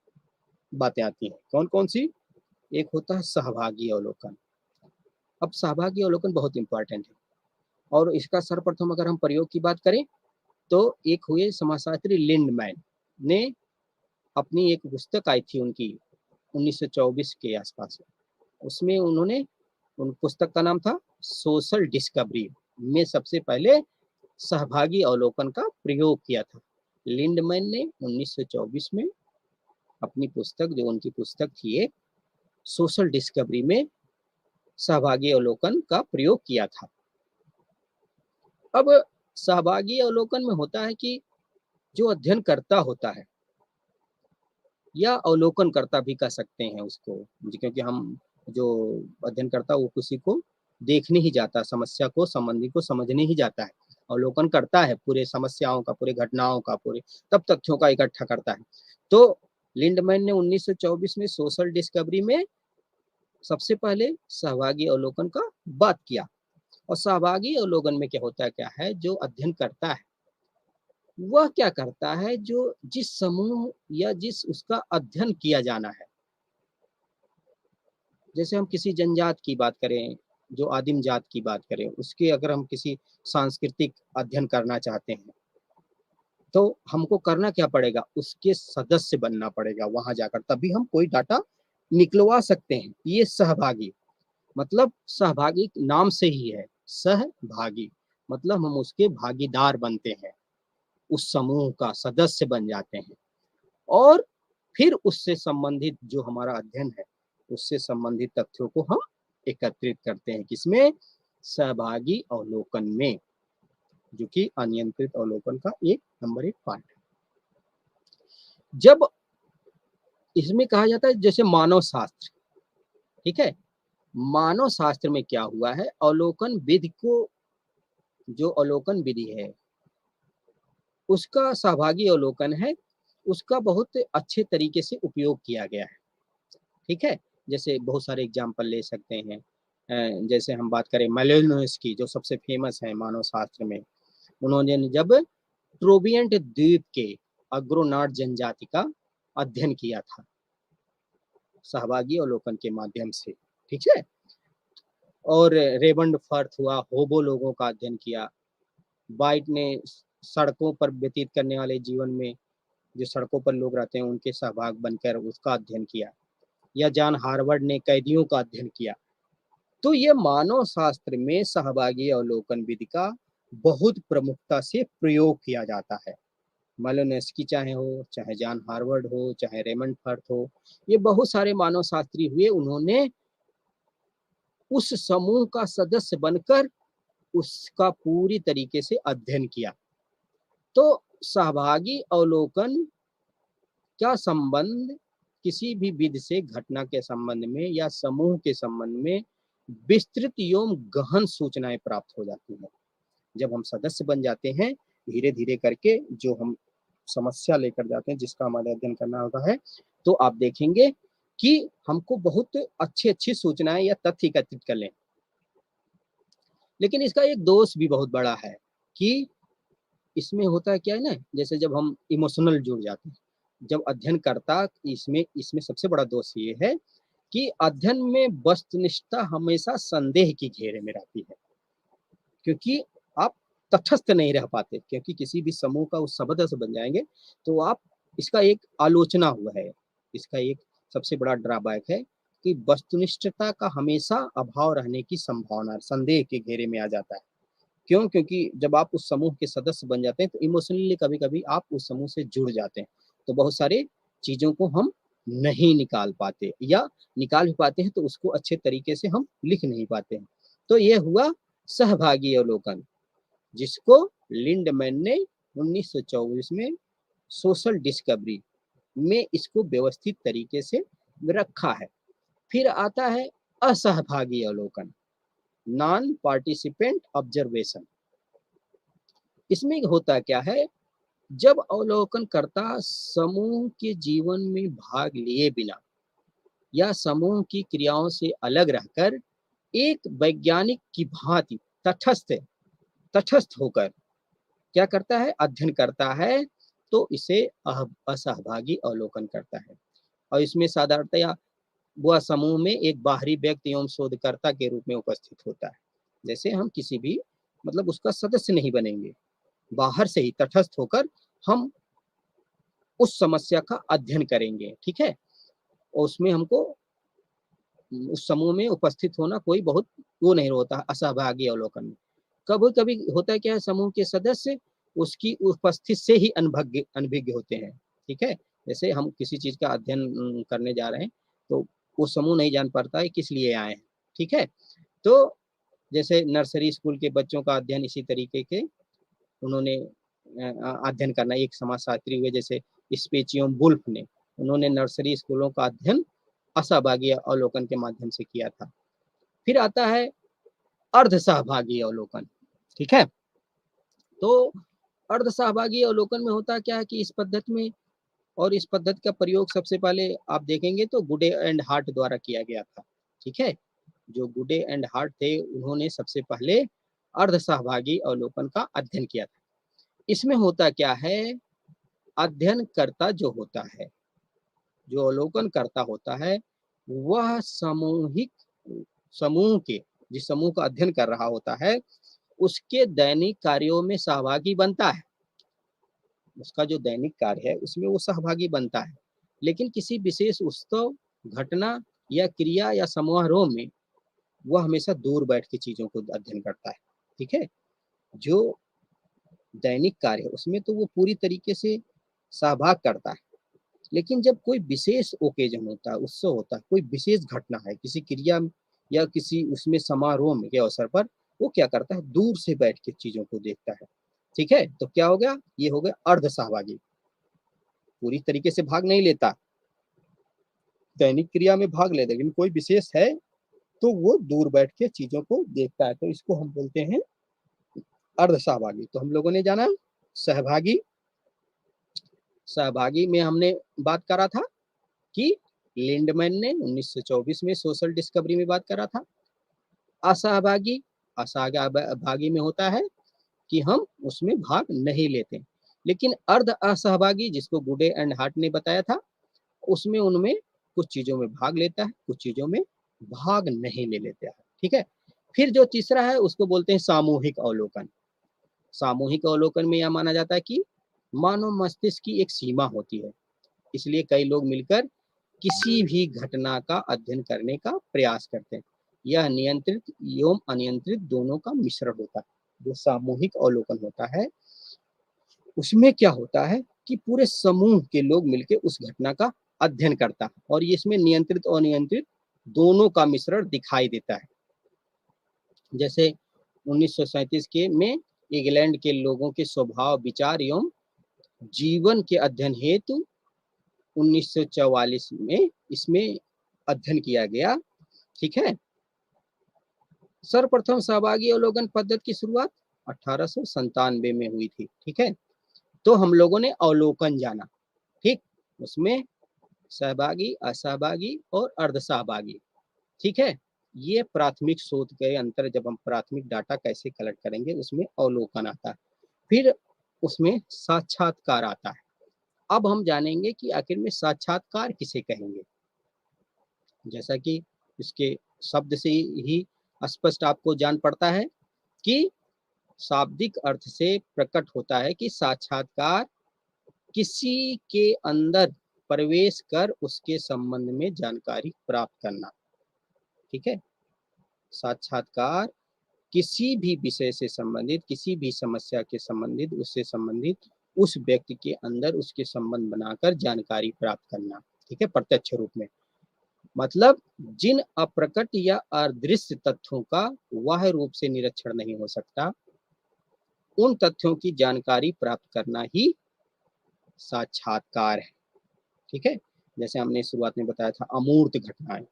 बातें आती हैं। कौन कौन सी? एक होता है सहभागी अवलोकन। अब सहभागी अवलोकन बहुत इंपॉर्टेंट है और इसका सर्वप्रथम अगर हम प्रयोग की बात करें तो एक हुए समाजशास्त्री लिंडमैन ने अपनी एक पुस्तक आई थी उनकी 1924 के आसपास, उसमें उन्होंने उन पुस्तक का नाम था सोशल डिस्कवरी में सबसे पहले सहभागी अवलोकन का प्रयोग किया था। लिंडमैन ने 1924 में अपनी पुस्तक, जो उनकी पुस्तक थी एक सोशल डिस्कवरी में, सहभागी अवलोकन का प्रयोग किया था। अब सहभागी अवलोकन में होता है कि जो अध्ययनकर्ता होता है या अवलोकनकर्ता भी कह सकते हैं उसको, क्योंकि हम जो अध्ययनकर्ता वो किसी को देखने ही जाता, समस्या को, संबंधी को समझने ही जाता है। अवलोकन करता है पूरे समस्याओं का, पूरे घटनाओं का, पूरे तब तथ्यों का इकट्ठा करता है। तो लिंडमैन ने 1924 में सोशल डिस्कवरी में सबसे पहले सहभागी अवलोकन का बात किया। और सहभागी अवलोकन में क्या है, जो अध्ययन करता है वह क्या करता है, जो जिस समूह या जिस उसका अध्ययन किया जाना है, जैसे हम किसी जनजात की बात करें, जो आदिम जात की बात करें, उसके अगर हम किसी सांस्कृतिक अध्ययन करना चाहते हैं तो हमको करना क्या पड़ेगा, उसके सदस्य बनना पड़ेगा वहां जाकर, तभी हम कोई डाटा निकलवा सकते हैं। ये सहभागी मतलब सहभागी नाम से ही है, सहभागी मतलब हम उसके भागीदार बनते हैं, उस समूह का सदस्य बन जाते हैं और फिर उससे संबंधित जो हमारा अध्ययन है उससे संबंधित तथ्यों को हम एकत्रित करते हैं किसमें? सहभागी अवलोकन में, जो कि अनियंत्रित अवलोकन का एक नंबर 1 पार्ट है। जब इसमें कहा जाता है जैसे मानव शास्त्र, ठीक है, मानव शास्त्र में क्या हुआ है, अवलोकन विधि को, जो अवलोकन विधि है उसका सहभागी अवलोकन है, उसका बहुत अच्छे तरीके से उपयोग किया गया है, ठीक है। जैसे बहुत सारे एग्जाम्पल ले सकते हैं, जैसे हम बात करें मालिनोव्स्की जो सबसे फेमस है मानव शास्त्र में, उन्होंने जब ट्रोबियंट द्वीप के अग्रोनाट जनजाति का अध्ययन किया था सहभागी अवलोकन के माध्यम से, ठीक है। और रेबंड फर्थ हुआ, होबो लोगों का अध्ययन किया, बाइट ने सड़कों पर व्यतीत करने वाले जीवन में जो सड़कों पर लोग रहते हैं उनके सहभाग बनकर उसका अध्ययन किया, या जॉन हार्वर्ड ने कैदियों का अध्ययन किया। तो ये मानव शास्त्र में सहभागी अवलोकन विधि का बहुत प्रमुखता से प्रयोग किया जाता है। मालिनोव्स्की चाहे हो, चाहे जॉन हार्वर्ड हो, चाहे रेमंड फर्थ हो, ये बहुत सारे मानव शास्त्री हुए, उन्होंने उस समूह का सदस्य बनकर उसका पूरी तरीके से अध्ययन किया। तो सहभागी अवलोकन का संबंध किसी भी विधि से घटना के संबंध में या समूह के संबंध में विस्तृत एवं गहन सूचनाएं प्राप्त हो जाती हैं। जब हम सदस्य बन जाते हैं धीरे धीरे करके, जो हम समस्या लेकर जाते हैं जिसका हमारा अध्ययन करना होता है, तो आप देखेंगे कि हमको बहुत अच्छी अच्छी सूचनाएं या तथ्य एकत्रित कर लें। लेकिन इसका एक दोष भी बहुत बड़ा है कि इसमें होता है क्या है ना, जैसे जब हम इमोशनल जुड़ जाते हैं, जब अध्ययन करता, इसमें इसमें सबसे बड़ा दोष ये है कि अध्ययन में वस्तुनिष्ठता हमेशा संदेह की घेरे में रहती है, क्योंकि आप तटस्थ नहीं रह पाते, क्योंकि किसी भी समूह का उस सदस्य बन जाएंगे तो आप, इसका एक आलोचना हुआ है, इसका एक सबसे बड़ा ड्रॉबैक है कि वस्तुनिष्ठता का हमेशा अभाव रहने की संभावना संदेह के घेरे में आ जाता है। क्यों? क्योंकि जब आप उस समूह के सदस्य बन जाते हैं तो इमोशनली कभी कभी आप उस समूह से जुड़ जाते हैं, तो बहुत सारे चीजों को हम नहीं निकाल पाते, या निकाल भी पाते हैं तो उसको अच्छे तरीके से हम लिख नहीं पाते हैं। तो ये हुआ सहभागी अवलोकन, जिसको लिंडमैन ने 1924 में सोशल डिस्कवरी में इसको व्यवस्थित तरीके से रखा है। फिर आता है असहभागी अवलोकन, नॉन पार्टिसिपेंट ऑब्जर्वेशन। इसमें होता क्या है, जब अवलोकनकर्ता समूह के जीवन में भाग लिए बिना या समूह की क्रियाओं से अलग रहकर एक वैज्ञानिक की भांति तटस्थ होकर क्या करता है, अध्ययन करता है, तो इसे असहभागी अवलोकन करता है। और इसमें साधारणतया वह समूह में एक बाहरी व्यक्ति एवं शोधकर्ता के रूप में उपस्थित होता है। जैसे हम किसी भी मतलब उसका सदस्य नहीं बनेंगे, बाहर से ही तटस्थ होकर हम उस समस्या का अध्ययन करेंगे, ठीक है। और उसमें हमको उस समूह में उपस्थित होना कोई बहुत वो नहीं होता, असहभागी अवलोकन में। कभी कभी होता है क्या है, समूह के सदस्य उसकी उपस्थित से ही अनभिज्ञ होते हैं, ठीक है। जैसे हम किसी चीज का अध्ययन करने जा रहे हैं तो वो समूह नहीं जान पाता है किस लिए आए हैं, ठीक है। तो जैसे नर्सरी स्कूल के बच्चों का अध्ययन इसी तरीके के उन्होंने अध्ययन करना, एक समाजशास्त्री हुए जैसे स्पेचियम वुल्फ ने, उन्होंने नर्सरी स्कूलों का अध्ययन असहभागी अवलोकन के माध्यम से किया था। फिर आता है अर्ध सहभागी अवलोकन, ठीक है। तो अर्ध सहभागी अवलोकन में होता क्या है कि इस पद्धति में, और इस पद्धति का प्रयोग सबसे पहले आप देखेंगे तो गुडे एंड हार्ट द्वारा किया गया था, ठीक है। जो गुडे एंड हार्ट थे उन्होंने सबसे पहले अर्ध सहभागी अवलोकन का अध्ययन किया था। इसमें होता क्या है, अध्ययनकर्ता जो होता है, जो अवलोकन करता होता है, वह समूह के, जिस समूह का अध्ययन कर रहा होता है उसके दैनिक कार्यों में सहभागी बनता है। उसका जो दैनिक कार्य है उसमें वो सहभागी बनता है, लेकिन किसी विशेष उत्सव, घटना या क्रिया या समारोह में वह हमेशा दूर बैठ के चीजों को अध्ययन करता है, ठीक है। जो दैनिक कार्य है उसमें तो वो पूरी तरीके से सहभाग करता है। लेकिन जब कोई विशेष ओकेजन होता है, उत्सव होता है, कोई विशेष घटना है, किसी क्रिया या किसी उसमें समारोह में के अवसर पर वो क्या करता है, दूर से बैठ के चीजों को देखता है। ठीक है, तो क्या हो गया, ये हो गया अर्ध सहभागी, पूरी तरीके से भाग नहीं लेता, दैनिक क्रिया में भाग लेता, लेकिन कोई विशेष है तो वो दूर बैठ के चीजों को देखता है, तो इसको हम बोलते हैं अर्ध सहभागी। तो हम लोगों ने जाना सहभागी, सहभागी में हमने बात करा था कि लिंडमैन ने 1924 में सोशल डिस्कवरी में बात करा था। असहभागी, असहभागी में होता है कि हम उसमें भाग नहीं लेते। लेकिन अर्ध असहभागी जिसको गुडे एंड हार्ट ने बताया था, उसमें उनमें कुछ चीजों में भाग लेता है, कुछ चीजों में भाग नहीं ले लेता है। ठीक है, फिर जो तीसरा है उसको बोलते हैं सामूहिक अवलोकन। सामूहिक अवलोकन में यह माना जाता है कि मानव मस्तिष्क की एक सीमा होती है, इसलिए कई लोग मिलकर किसी भी घटना का अध्ययन करने का प्रयास करते हैं। यह नियंत्रित एवं अनियंत्रित दोनों का मिश्रण होता है। जो सामूहिक अवलोकन होता है उसमें क्या होता है कि पूरे समूह के लोग मिलकर उस घटना का अध्ययन करता है, और इसमें नियंत्रित और अनियंत्रित दोनों का मिश्रण दिखाई देता है। जैसे 1937 के में इंग्लैंड के लोगों के स्वभाव, विचार एवं जीवन के अध्ययन हेतु 1944 में इसमें अध्ययन किया गया। ठीक है, सर्वप्रथम सहभागी अवलोकन पद्धति की शुरुआत 1897 में हुई थी। ठीक है, तो हम लोगों ने अवलोकन जाना, ठीक, उसमें सहभागी, असहभागी और अर्ध सहभागी। ठीक है, ये प्राथमिक शोध के अंतर, जब हम प्राथमिक डाटा कैसे कलेक्ट करेंगे उसमें अवलोकन आता है, फिर उसमें साक्षात्कार आता है। अब हम जानेंगे कि आखिर में साक्षात्कार किसे कहेंगे। जैसा कि इसके शब्द से ही स्पष्ट आपको जान पड़ता है कि शाब्दिक अर्थ से प्रकट होता है कि साक्षात्कार किसी के अंदर प्रवेश कर उसके संबंध में जानकारी प्राप्त करना। ठीक है, साक्षात्कार किसी भी विषय से संबंधित, किसी भी समस्या के संबंधित, उससे संबंधित उस व्यक्ति के अंदर उसके संबंध बनाकर जानकारी प्राप्त करना। ठीक है, प्रत्यक्ष रूप में, मतलब जिन अप्रकट या अदृश्य तथ्यों का वह रूप से निरीक्षण नहीं हो सकता, उन तथ्यों की जानकारी प्राप्त करना ही साक्षात्कार है। ठीक है, जैसे हमने शुरुआत में बताया था अमूर्त घटनाएं,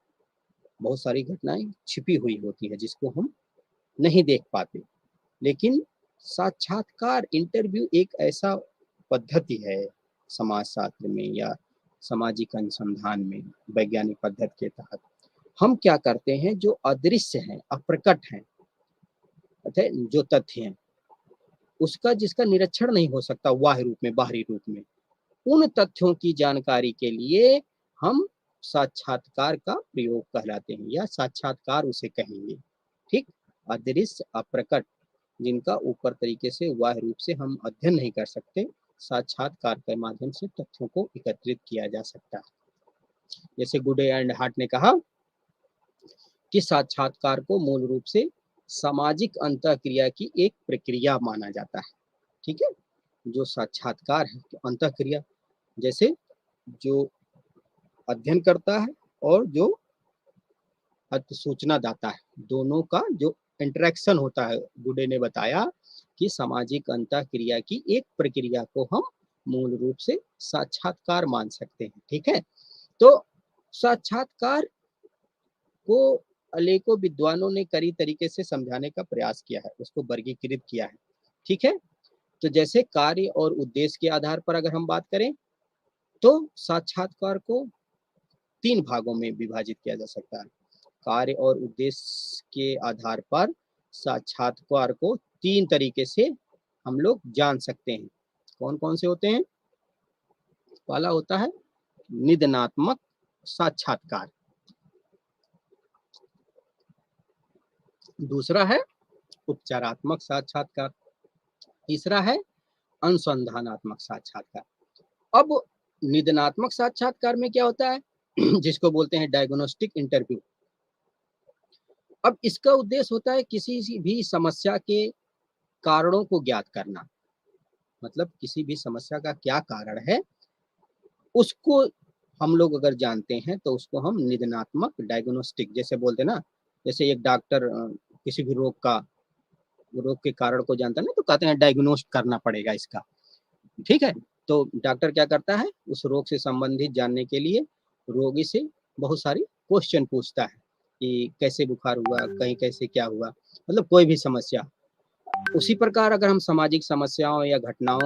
बहुत सारी घटनाएं छिपी हुई होती है जिसको हम नहीं देख पाते, लेकिन साक्षात्कार इंटरव्यू एक ऐसा पद्धति है समाजशास्त्र में या सामाजिक अनुसंधान में, वैज्ञानिक पद्धति के तहत हम क्या करते हैं, जो अदृश्य हैं, अप्रकट हैं, जो तथ्य हैं, उसका जिसका निरीक्षण नहीं हो सकता बाह्य रूप में, बाहरी रूप में, उन तथ्यों की जानकारी के लिए हम साक्षात्कार का प्रयोग कहलाते हैं, या साक्षात्कार उसे कहेंगे। ठीक, अदृश्य, अप्रकट, जिनका ऊपर तरीके से बाह्य रूप से हम अध्ययन नहीं कर सकते, साक्षात्कार के माध्यम से तथ्यों को एकत्रित किया जा सकता है। जैसे गुडे एंड हार्ट ने कहा कि साक्षात्कार को मूल रूप से सामाजिक अंतःक्रिया की एक प्रक्रिया माना जाता है। ठीक है, जो साक्षात्कार है, तो अंतःक्रिया, जैसे जो अध्ययन करता है और जो सूचना दाता है, दोनों का जो इंटरेक्शन होता है, गुडे ने बताया कि सामाजिक अंतःक्रिया की एक प्रक्रिया को हम मूल रूप से साक्षात्कार मान सकते हैं। ठीक है, तो साक्षात्कार को अनेकों विद्वानों ने कई तरीके से समझाने का प्रयास किया है, उसको वर्गीकृत किया है। ठीक है, तो जैसे कार्य और उद्देश्य के आधार पर अगर हम बात करें तो साक्षात्कार को 3 भागों में विभाजित किया जा सकता है। कार्य और उद्देश्य के आधार पर साक्षात्कार को 3 तरीके से हम लोग जान सकते हैं। कौन कौन से होते हैं? पहला होता है निदानात्मक साक्षात्कार, दूसरा है उपचारात्मक साक्षात्कार, तीसरा है अनुसंधानात्मक साक्षात्कार। अब निदानात्मक साक्षात्कार में क्या होता है जिसको बोलते हैं डायग्नोस्टिक इंटरव्यू। अब इसका उद्देश्य होता है किसी भी समस्या के कारणों को ज्ञात करना, मतलब किसी भी समस्या का क्या कारण है, उसको हम लोग अगर जानते हैं तो उसको हम निदानात्मक डायग्नोस्टिक जैसे बोलते हैं ना, जैसे एक डॉक्टर किसी भी रोग के कारण को जानता है ना, तो कहते हैं डायग्नोस्ट करना पड़ेगा इसका, ठीक है। तो डॉक्टर क्या करता है, उस रोग से संबंधित जानने के लिए रोगी से बहुत सारी क्वेश्चन पूछता है कि कैसे बुखार हुआ, कहीं कैसे क्या हुआ, मतलब कोई भी समस्या। उसी प्रकार अगर हम सामाजिक समस्याओं या घटनाओं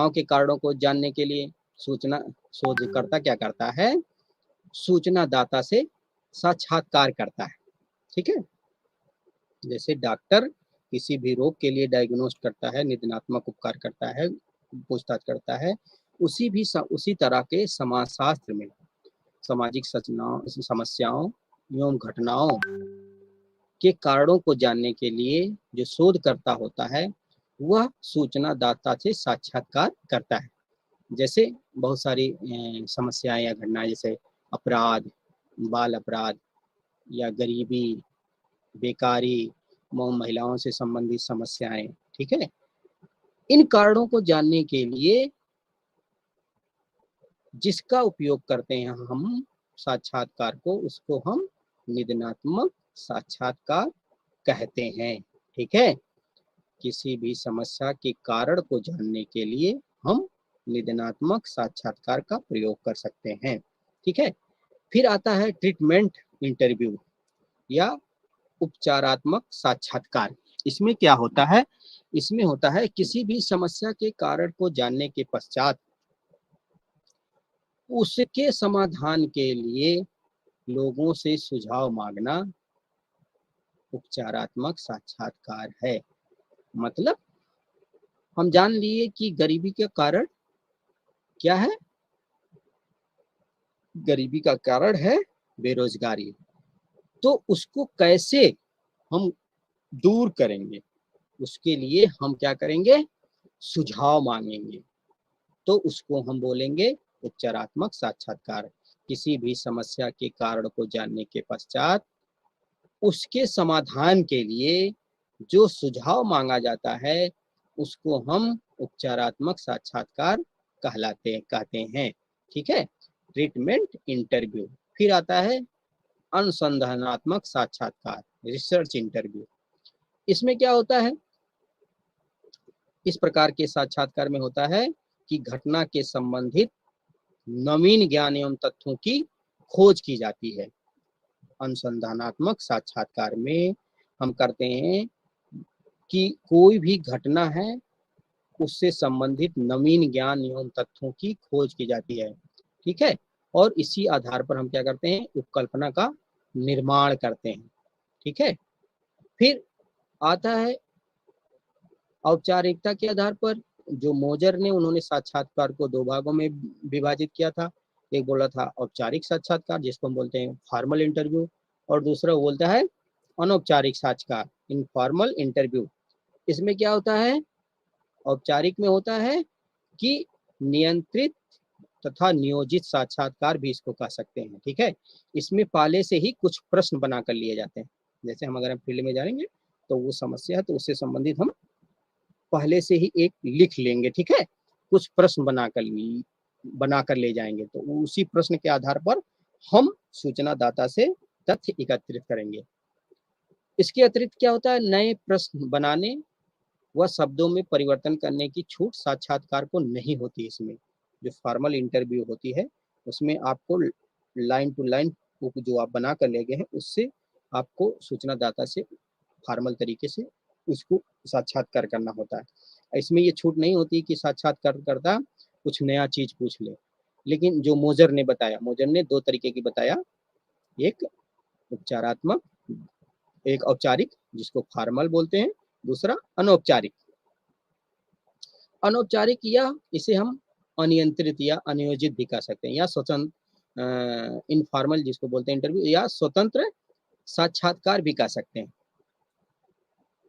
के कारणों को जानने के लिए सूचना शोधकर्ता क्या करता है, सूचना दाता से साक्षात्कार करता है, ठीक है। जैसे डॉक्टर किसी भी रोग के लिए डायग्नोस्ट करता है, निदानात्मक उपचार करता है, पूछताछ करता है, उसी तरह के समाजशास्त्र में सामाजिक समस्याओं एवं घटनाओं के कारणों को जानने के लिए जो शोधकर्ता होता है वह सूचना दाता से साक्षात्कार करता है। जैसे बहुत सारी समस्याएं या घटनाएं, जैसे अपराध, बाल अपराध या गरीबी, बेकारी, महिलाओं से संबंधित समस्याएं, ठीक है। इन कारणों को जानने के लिए जिसका उपयोग करते हैं हम साक्षात्कार को, उसको हम निदानात्मक साक्षात्कार कहते हैं, ठीक है। किसी भी समस्या के कारण को जानने के लिए हम निदानात्मक साक्षात्कार का प्रयोग कर सकते हैं, ठीक है। फिर आता है ट्रीटमेंट इंटरव्यू या उपचारात्मक साक्षात्कार। इसमें क्या होता है, इसमें होता है किसी भी समस्या के कारण को जानने के पश्चात उसके समाधान के लिए लोगों से सुझाव मांगना उपचारात्मक साक्षात्कार है। मतलब हम जान लिए कि गरीबी का कारण क्या है, गरीबी का कारण है बेरोजगारी, तो उसको कैसे हम दूर करेंगे, उसके लिए हम क्या करेंगे, सुझाव मांगेंगे, तो उसको हम बोलेंगे उपचारात्मक साक्षात्कार। किसी भी समस्या के कारण को जानने के पश्चात उसके समाधान के लिए जो सुझाव मांगा जाता है उसको हम उपचारात्मक साक्षात्कार कहते हैं, ठीक है। Treatment interview. फिर आता है अनुसंधानात्मक साक्षात्कार, रिसर्च इंटरव्यू। इसमें क्या होता है, इस प्रकार के साक्षात्कार में होता है कि घटना के संबंधित नवीन ज्ञान एवं तथ्यों की खोज की जाती है। अनुसंधानात्मक साक्षात्कार में हम करते हैं कि कोई भी घटना है उससे संबंधित नवीन ज्ञान एवं तथ्यों की खोज की जाती है, ठीक है। और इसी आधार पर हम क्या करते हैं, उपकल्पना का निर्माण करते हैं, ठीक है। फिर आता है औपचारिकता के आधार पर। जो मोजर ने, उन्होंने साक्षात्कार को दो भागों में विभाजित किया था। एक बोला था औपचारिक साक्षात्कार जिसको हम बोलते हैं फॉर्मल इंटरव्यू, और दूसरा बोलता है अनौपचारिक साक्षात्कार, इनफॉर्मल इंटरव्यू। इसमें क्या होता है, औपचारिक में होता है कि नियंत्रित तथा नियोजित साक्षात्कार भी इसको कह सकते हैं, ठीक है। इसमें पहले से ही कुछ प्रश्न बना कर लिए जाते हैं। जैसे हम अगर हम फील्ड में जाएंगे तो वो समस्या है तो उससे संबंधित हम पहले से ही एक लिख लेंगे, ठीक है। कुछ प्रश्न बनाकर ले जाएंगे, तो उसी प्रश्न के आधार पर हम सूचना दाता से तथ्य एकत्रित करेंगे। इसके अतिरिक्त क्या होता है, नए प्रश्न बनाने व शब्दों में परिवर्तन करने की छूट साक्षात्कार को नहीं होती। इसमें जो फॉर्मल इंटरव्यू होती है उसमें आपको लाइन टू लाइन जो आप बना कर ले गए हैं उससे आपको सूचना दाता से फॉर्मल तरीके से उसको साक्षात्कार करना होता है। इसमें ये छूट नहीं होती कि साक्षात्कारकर्ता कुछ नया चीज पूछ ले। लेकिन जो मोजर ने बताया, मोजर ने दो तरीके की बताया, एक उपचारात्मक, एक औपचारिक जिसको फॉर्मल बोलते हैं, दूसरा अनौपचारिक। अनौपचारिक या इसे हम अनियंत्रित या अनियोजित भी कह सकते हैं, या स्वतंत्र इनफॉर्मल जिसको बोलते हैं इंटरव्यू, या स्वतंत्र साक्षात्कार भी कह सकते हैं।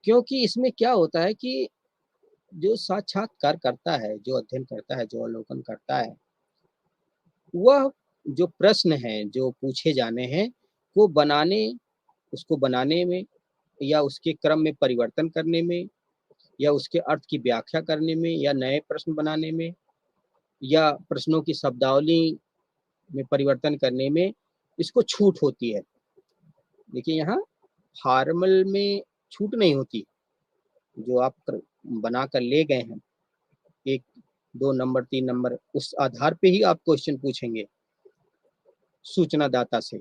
क्योंकि इसमें क्या होता है कि जो साक्षात्कार करता है, जो अध्ययन करता है, जो अवलोकन करता है, वह जो प्रश्न हैं जो पूछे जाने हैं वो उसको बनाने में या उसके क्रम में परिवर्तन करने में या उसके अर्थ की व्याख्या करने में, या नए प्रश्न बनाने में, या प्रश्नों की शब्दावली में परिवर्तन करने में इसको छूट होती है। देखिए यहाँ फॉर्मल में छूट नहीं होती, जो आप बना कर ले गए हैं 1, 2 नंबर 3 नंबर, उस आधार पे ही आप क्वेश्चन पूछेंगे सूचनादाता से।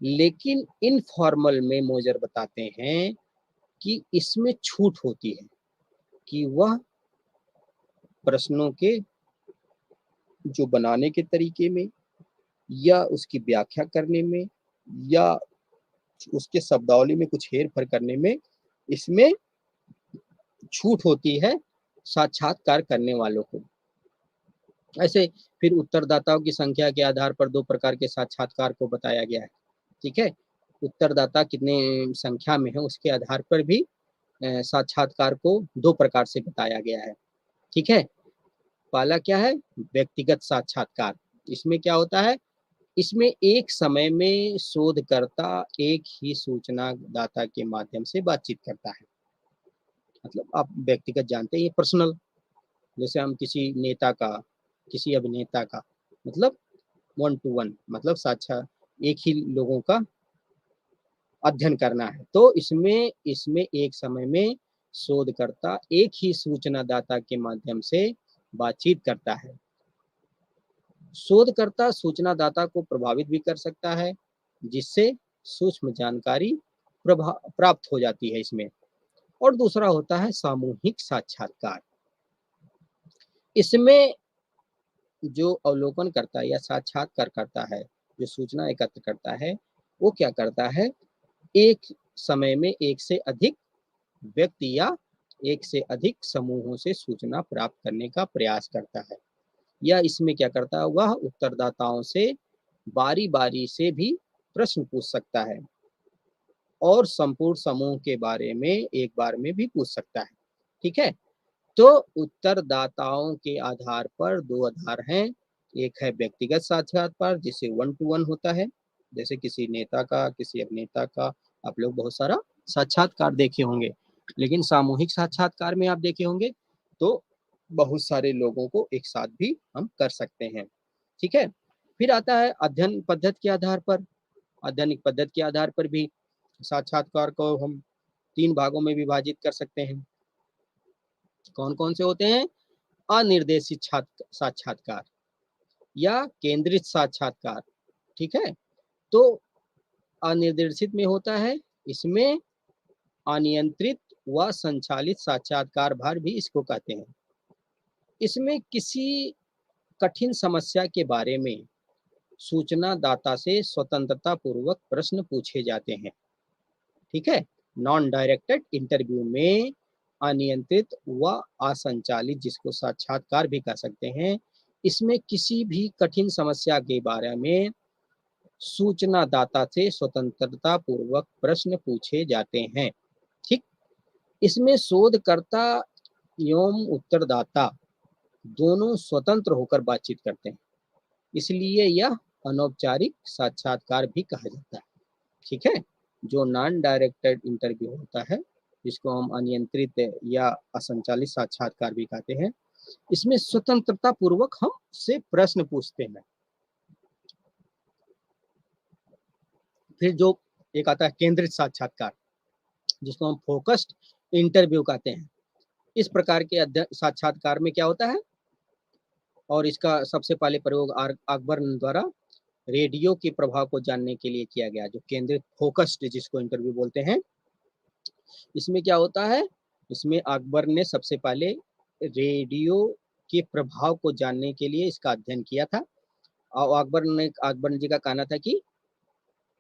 लेकिन इनफॉर्मल में मोजर बताते हैं कि इसमें छूट होती है कि वह प्रश्नों के जो बनाने के तरीके में, या उसकी व्याख्या करने में, या उसके शब्दावली में कुछ हेर-फेर करने में, इसमें छूट होती है साक्षात्कार करने वालों को। ऐसे फिर उत्तरदाताओं की संख्या के आधार पर 2 प्रकार के साक्षात्कार को बताया गया है। ठीक है? उत्तरदाता कितने संख्या में है उसके आधार पर भी साक्षात्कार को 2 प्रकार से बताया गया है। ठीक है? पहला क्या है? व्यक्तिगत साक्षात्कार। इसमें क्या होता है? इसमें एक समय में शोधकर्ता एक ही सूचनादाता के माध्यम से बातचीत करता है। मतलब आप व्यक्तिगत जानते हैं, ये पर्सनल, जैसे हम किसी नेता का, किसी अभिनेता का, मतलब 1 टू 1, मतलब साक्षात एक ही लोगों का अध्ययन करना है। तो इसमें एक समय में शोधकर्ता एक ही सूचनादाता के माध्यम से बातचीत करता है। शोधकर्ता सूचनादाता को प्रभावित भी कर सकता है, जिससे सूक्ष्म जानकारी प्राप्त हो जाती है इसमें। और दूसरा होता है सामूहिक साक्षात्कार। इसमें जो अवलोकन करता है या साक्षात्कार करता है, जो सूचना एकत्र करता है, वो क्या करता है, एक समय में एक से अधिक व्यक्ति या एक से अधिक समूहों से सूचना प्राप्त करने का प्रयास करता है। या इसमें क्या करता है, वह उत्तरदाताओं से बारी-बारी से भी प्रश्न पूछ सकता है और संपूर्ण समूह के बारे में एक बार में भी पूछ सकता है। ठीक है? तो उत्तरदाताओं के आधार पर 2 आधार हैं। एक है व्यक्तिगत साक्षात्कार, जिससे 1 टू 1 होता है, जैसे किसी नेता का, किसी अभिनेता का आप लोग बहुत सारा साक्षात्कार देखे होंगे। लेकिन सामूहिक साक्षात्कार में आप देखे होंगे तो बहुत सारे लोगों को एक साथ भी हम कर सकते हैं। ठीक है? फिर आता है अध्ययन पद्धति के आधार पर। अध्ययन पद्धति के आधार पर भी साक्षात्कार को हम 3 भागों में विभाजित कर सकते हैं। कौन-कौन से होते हैं? अनिर्देशित साक्षात्कार या केंद्रित साक्षात्कार। ठीक है? तो अनिर्देशित में होता है, इसमें अनियंत्रित व संचालित साक्षात्कार भार भी इसको कहते हैं। इसमें किसी कठिन समस्या के बारे में सूचनादाता से स्वतंत्रता पूर्वक प्रश्न पूछे जाते हैं। ठीक है? नॉन डायरेक्टेड इंटरव्यू में अनियंत्रित व असंचालित, जिसको साक्षात्कार भी कह सकते हैं, इसमें किसी भी कठिन समस्या के बारे में सूचनादाता से स्वतंत्रता पूर्वक प्रश्न पूछे जाते हैं। ठीक? इसमें शोधकर्ता एवं उत्तरदाता दोनों स्वतंत्र होकर बातचीत करते हैं, इसलिए यह अनौपचारिक साक्षात्कार भी कहा जाता है। ठीक है? जो नॉन डायरेक्टेड इंटरव्यू होता है, जिसको हम अनियंत्रित या असंचालित साक्षात्कार भी कहते हैं, इसमें स्वतंत्रता पूर्वक हम से प्रश्न पूछते हैं। फिर जो एक आता है केंद्रित साक्षात्कार, जिसको हम फोकस्ड इंटरव्यू कहते हैं। इस प्रकार के साक्षात्कार में क्या होता है, और इसका सबसे पहले प्रयोग अकबर द्वारा रेडियो के प्रभाव को जानने के लिए किया गया, जो केंद्रित फोकस्ड जिसको इंटरव्यू बोलते हैं। इसमें क्या होता है, इसमें अकबर ने सबसे पहले रेडियो के प्रभाव को जानने के लिए इसका अध्ययन किया था। और अकबर जी का कहना था कि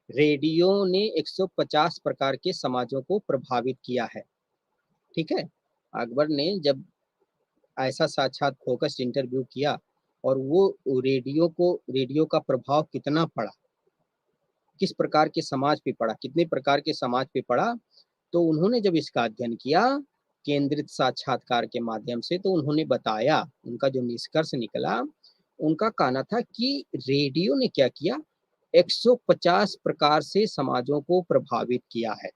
रेडियो ने 150 प्रकार के समाजों को प्रभावित किया है। ठीक है? अकबर ने जब ऐसा साक्षात फोकस्ड इंटरव्यू किया और वो रेडियो का प्रभाव कितना पड़ा, किस प्रकार के समाज पे पड़ा, कितने प्रकार के समाज पे पड़ा, तो उन्होंने जब इसका अध्ययन किया केंद्रित साक्षात्कार के माध्यम से, तो उन्होंने बताया, उनका जो निष्कर्ष निकला, उनका कहना था कि रेडियो ने क्या किया, 150 प्रकार से समाजों को प्रभावित किया है।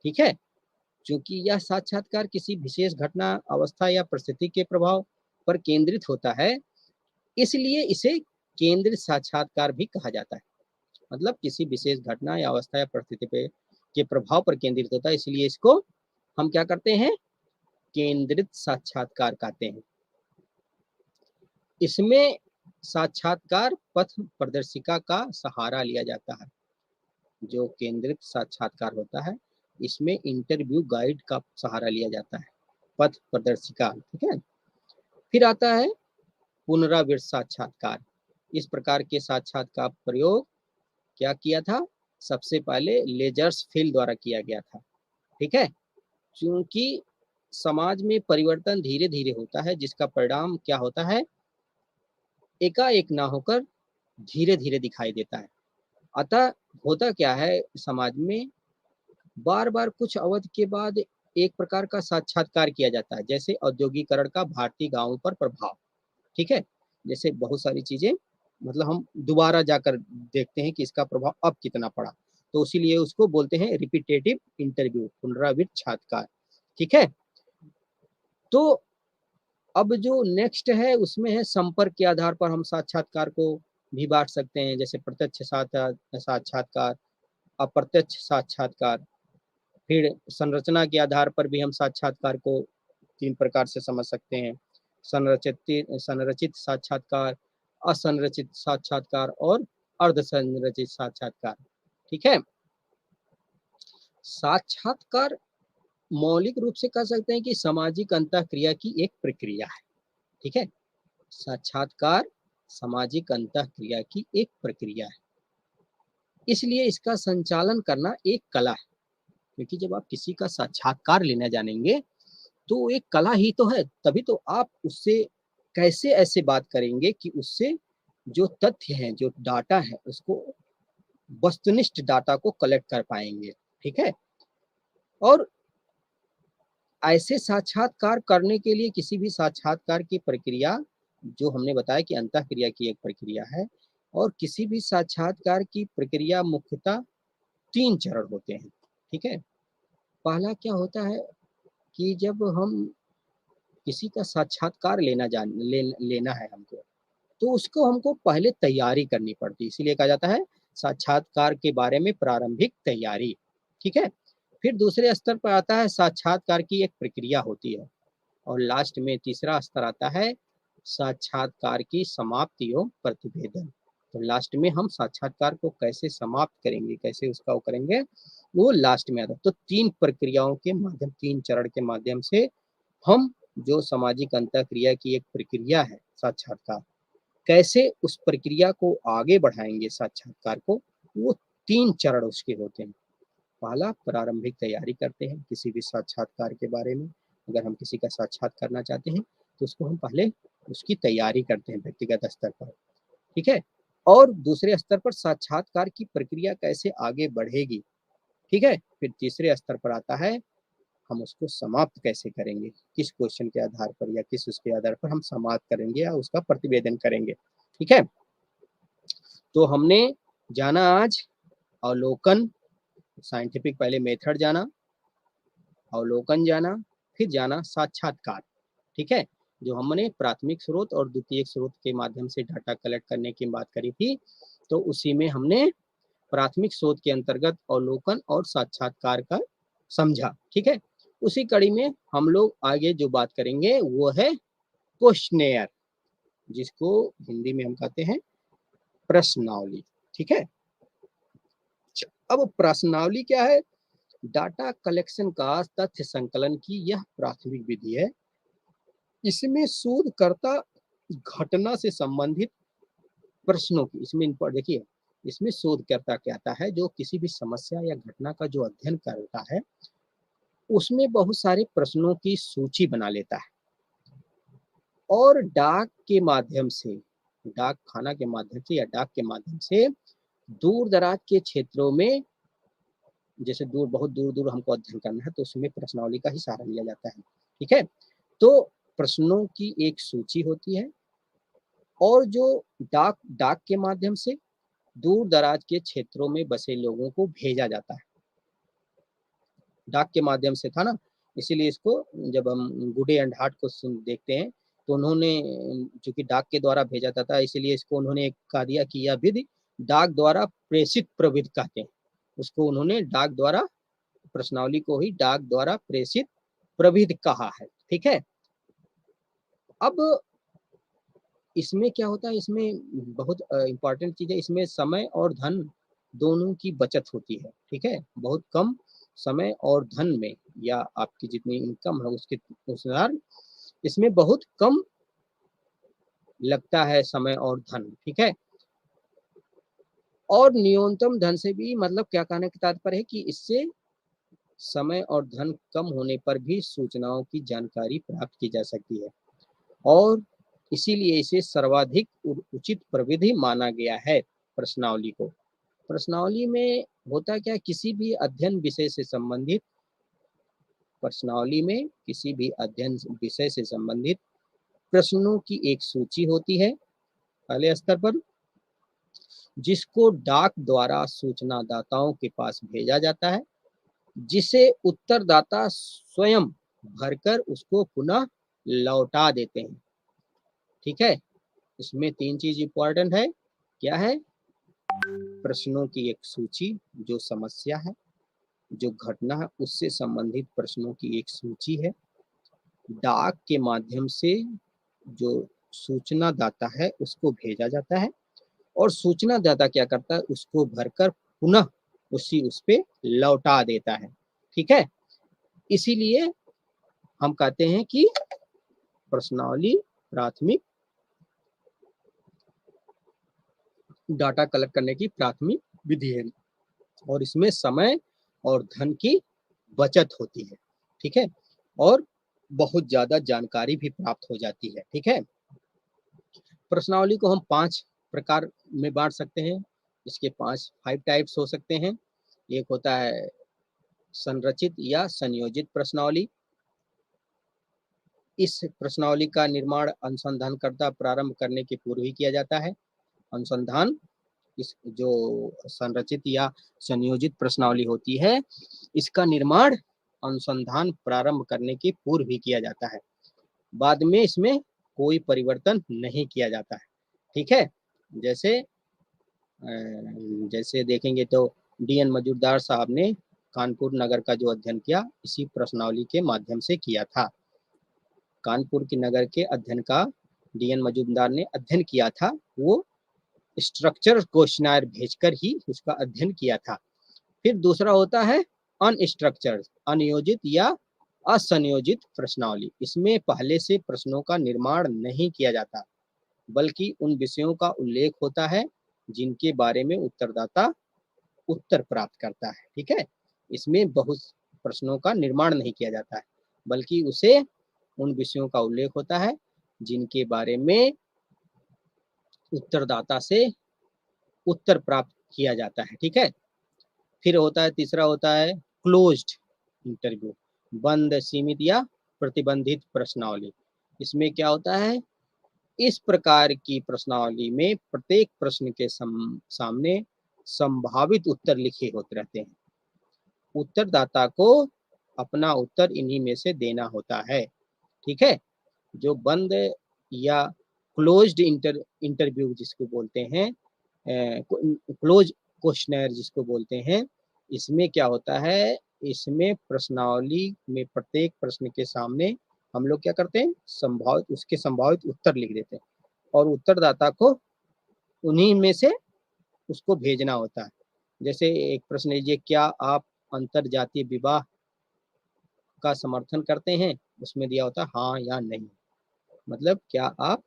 ठीक है? चूंकि यह साक्षात्कार किसी विशेष घटना, अवस्था या परिस्थिति के प्रभाव पर केंद्रित होता है, इसलिए इसे केंद्रित साक्षात्कार भी कहा जाता है। मतलब किसी विशेष घटना या अवस्था या परिस्थिति पे के प्रभाव पर केंद्रित होता है, इसलिए इसको हम क्या करते हैं, केंद्रित साक्षात्कार कहते हैं। इसमें साक्षात्कार पथ प्रदर्शिका का सहारा लिया जाता है। जो केंद्रित साक्षात्कार होता है, इसमें इंटरव्यू गाइड का सहारा लिया जाता है, पथ प्रदर्शिका। ठीक है। फिर आता है पुनरावृत्त साक्षात्कार। इस प्रकार के साक्षात्कार प्रयोग क्या किया था, सबसे पहले लेजर्स फील्ड द्वारा किया गया था। ठीक है। क्योंकि समाज में परिवर्तन धीरे धीरे होता है, जिसका परिणाम क्या होता है, एकाएक ना होकर धीरे धीरे दिखाई देता है। अतः होता क्या है, समाज में बार बार कुछ अवधि के बाद एक प्रकार का साक्षात्कार किया जाता है, जैसे औद्योगिकरण का भारतीय गांवों पर प्रभाव। ठीक है। जैसे बहुत सारी चीजें, मतलब हम दोबारा जाकर देखते हैं कि इसका प्रभाव अब कितना पड़ा, तो इसीलिए उसको बोलते हैं रिपीटेटिव इंटरव्यू, पुनरावृत्त साक्षात्कार। ठीक है। तो अब जो नेक्स्ट है उसमें है संपर्क के आधार पर हम साक्षात्कार को भी बांट सकते हैं, जैसे प्रत्यक्ष साक्षात्कार, अप्रत्यक्ष साक्षात्कार। फिर संरचना के आधार पर भी हम साक्षात्कार को 3 प्रकार से समझ सकते हैं, संरचित साक्षात्कार, असंरचित साक्षात्कार और अर्ध संरचित साक्षात्कार। ठीक है। साक्षात्कार मौलिक रूप से कह सकते हैं कि सामाजिक अंतःक्रिया की एक प्रक्रिया है। ठीक है। साक्षात्कार सामाजिक अंतःक्रिया की एक प्रक्रिया है, इसलिए इसका संचालन करना एक कला है। क्योंकि जब आप किसी का साक्षात्कार लेने जानेंगे तो एक कला ही तो है, तभी तो आप उससे कैसे ऐसे बात करेंगे कि उससे जो तथ्य हैं, जो डाटा है, उसको वस्तुनिष्ठ डाटा को कलेक्ट कर पाएंगे। ठीक है। और ऐसे साक्षात्कार करने के लिए किसी भी साक्षात्कार की प्रक्रिया, जो हमने बताया कि अंतःक्रिया की एक प्रक्रिया है, और किसी भी साक्षात्कार की प्रक्रिया मुख्यतः 3 चरण होते हैं। ठीक है। पहला क्या होता है कि जब हम किसी का साक्षात्कार लेना है हमको, तो उसको हमको पहले तैयारी करनी पड़ती है, इसीलिए कहा जाता है साक्षात्कार के बारे में प्रारंभिक तैयारी। ठीक है। फिर दूसरे स्तर पर आता है साक्षात्कार की एक प्रक्रिया होती है, और लास्ट में तीसरा स्तर आता है साक्षात्कार की समाप्ति एवं प्रतिवेदन। तो लास्ट में हम साक्षात्कार को कैसे समाप्त करेंगे, कैसे उसका वो करेंगे, वो लास्ट में आता है। तो 3 प्रक्रियाओं के माध्यम, 3 चरण के माध्यम से हम जो सामाजिक अंतःक्रिया की एक प्रक्रिया है साक्षात्कार, कैसे उस प्रक्रिया को आगे बढ़ाएंगे साक्षात्कार को, वो 3 चरण उसके होते हैं। पहला, प्रारंभिक तैयारी करते हैं किसी भी साक्षात्कार के बारे में। अगर हम किसी का साक्षात करना चाहते हैं तो उसको हम पहले उसकी तैयारी करते हैं व्यक्तिगत स्तर पर। ठीक है। और दूसरे स्तर पर साक्षात्कार की प्रक्रिया कैसे आगे बढ़ेगी। ठीक है। फिर तीसरे स्तर पर आता है हम उसको समाप्त कैसे करेंगे, किस क्वेश्चन के आधार पर या किस उसके आधार पर हम समाप्त करेंगे या उसका प्रतिवेदन करेंगे। ठीक है। तो हमने जाना आज अवलोकन, साइंटिफिक पहले मेथड जाना, अवलोकन जाना, फिर जाना साक्षात्कार। ठीक है। जो हमने प्राथमिक स्रोत और द्वितीयक स्रोत के माध्यम से डाटा कलेक्ट करने की बात करी थी, तो उसी में हमने प्राथमिक स्रोत के अंतर्गत अवलोकन और साक्षात्कार का समझा। ठीक है। उसी कड़ी में हम लोग आगे जो बात करेंगे वो है क्वेश्चनेयर, जिसको हिंदी में हम कहते हैं प्रश्नावली। ठीक है। अब प्रश्नावली क्या है, डाटा कलेक्शन का तथ्य संकलन की यह प्राथमिक विधि है। इसमें शोधकर्ता घटना से संबंधित प्रश्नों की, इसमें देखिए, इसमें शोधकर्ता क्या आता है, जो किसी भी समस्या या घटना का जो अध्ययन करता है, उसमें बहुत सारे प्रश्नों की सूची बना लेता है, और डाक के माध्यम से, डाक खाना के माध्यम से या डाक के माध्यम से दूर दराज के क्षेत्रों में, जैसे दूर, बहुत दूर दूर हमको अध्ययन करना है, तो उसमें प्रश्नावली का ही सहारा लिया जाता है। ठीक है। तो प्रश्नों की एक सूची होती है, और जो डाक के माध्यम से दूर दराज के क्षेत्रों में बसे लोगों को भेजा जाता है। डाक के माध्यम से था ना, इसीलिए इसको जब हम गुडे एंड हार्ट को देखते हैं तो उन्होंने चूंकि डाक के द्वारा भेजा था इसीलिए इसको उन्होंने कहा दिया कि यह विधि डाक द्वारा प्रेषित प्रविधि कहते हैं। उसको उन्होंने डाक द्वारा, प्रश्नावली को ही डाक द्वारा प्रेषित प्रविधि कहा है। ठीक है, अब इसमें क्या होता है, इसमें बहुत इंपॉर्टेंट चीज है, इसमें समय और धन दोनों की बचत होती है। ठीक है, बहुत कम समय और धन में, या आपकी जितनी इनकम है उसके अनुसार इसमें बहुत कम लगता है समय और धन। ठीक है, और न्यूनतम धन से भी मतलब क्या कहने का तात्पर्य है कि इससे समय और धन कम होने पर भी सूचनाओं की जानकारी प्राप्त की जा सकती है, और इसीलिए इसे सर्वाधिक उचित प्रविधि माना गया है प्रश्नावली को। प्रश्नावली में होता क्या, किसी भी अध्ययन विषय से संबंधित, प्रश्नावली में किसी भी अध्ययन विषय से संबंधित प्रश्नों की एक सूची होती है पहले स्तर पर, जिसको डाक द्वारा सूचनादाताओं के पास भेजा जाता है, जिसे उत्तरदाता स्वयं भरकर उसको पुनः लौटा देते हैं। ठीक है, इसमें 3 चीज इंपॉर्टेंट है। क्या है, प्रश्नों की एक सूची, जो समस्या है, जो घटना है उससे संबंधित प्रश्नों की एक सूची है, डाक के माध्यम से जो सूचना दाता है उसको भेजा जाता है, और सूचना दाता क्या करता है, उसको भरकर पुनः उस पे लौटा देता है। ठीक है, इसीलिए हम कहते हैं कि प्रश्नावली प्राथमिक डाटा कलेक्ट करने की प्राथमिक विधि है, और इसमें समय और धन की बचत होती है। ठीक है, और बहुत ज्यादा जानकारी भी प्राप्त हो जाती है। ठीक है, प्रश्नावली को हम 5 प्रकार में बांट सकते हैं, इसके 5 टाइप्स हो सकते हैं। एक होता है संरचित या संयोजित प्रश्नावली। इस प्रश्नावली का निर्माण अनुसंधानकर्ता प्रारंभ करने के पूर्व ही किया जाता है। अनुसंधान, इस जो संरचित या संयोजित प्रश्नावली होती है, इसका निर्माण अनुसंधान प्रारंभ करने के पूर्व ही किया जाता है, बाद में इसमें कोई परिवर्तन नहीं किया जाता है। ठीक है, जैसे जैसे देखेंगे तो डी.एन. मजूमदार साहब ने कानपुर नगर का जो अध्ययन किया इसी प्रश्नावली के माध्यम से किया था। कानपुर की नगर के अध्ययन का डी.एन. मजूमदार ने अध्ययन किया था, वो स्ट्रक्चर क्वेश्चनर भेजकर ही उसका अध्ययन किया था। फिर दूसरा होता है अनस्ट्रक्चर्ड, अनियोजित या असंयोजित प्रश्नावली। इसमें पहले से प्रश्नों का निर्माण नहीं किया जाता, बल्कि उन विषयों का उल्लेख होता है जिनके बारे में उत्तरदाता उत्तर प्राप्त करता है। ठीक है, इसमें बहुत प्रश्नों का निर्माण नहीं किया जाता है, बल्कि उसे उन विषयों का उल्लेख होता है जिनके बारे में उत्तरदाता से उत्तर प्राप्त किया जाता है। ठीक है, फिर होता है, तीसरा होता है क्लोज्ड इंटरव्यू, बंद, सीमित या प्रतिबंधित प्रश्नावली। इसमें क्या होता है, इस प्रकार की प्रश्नावली में प्रत्येक प्रश्न के सामने संभावित उत्तर लिखे होते रहते हैं, उत्तरदाता को अपना उत्तर इन्हीं में से देना होता है। ठीक है, जो बंद या क्लोज्ड इंटरव्यू जिसको बोलते हैं, क्लोज क्वेश्चनर जिसको बोलते हैं, इसमें क्या होता है, इसमें प्रश्नावली में प्रत्येक प्रश्न के सामने हम लोग क्या करते हैं, उसके संभावित उत्तर लिख देते हैं, और उत्तरदाता को उन्हीं में से उसको भेजना होता है। जैसे एक प्रश्न लीजिए, क्या आप अंतर जातीय विवाह का समर्थन करते हैं, उसमें दिया होता है हाँ या नहीं, मतलब क्या आप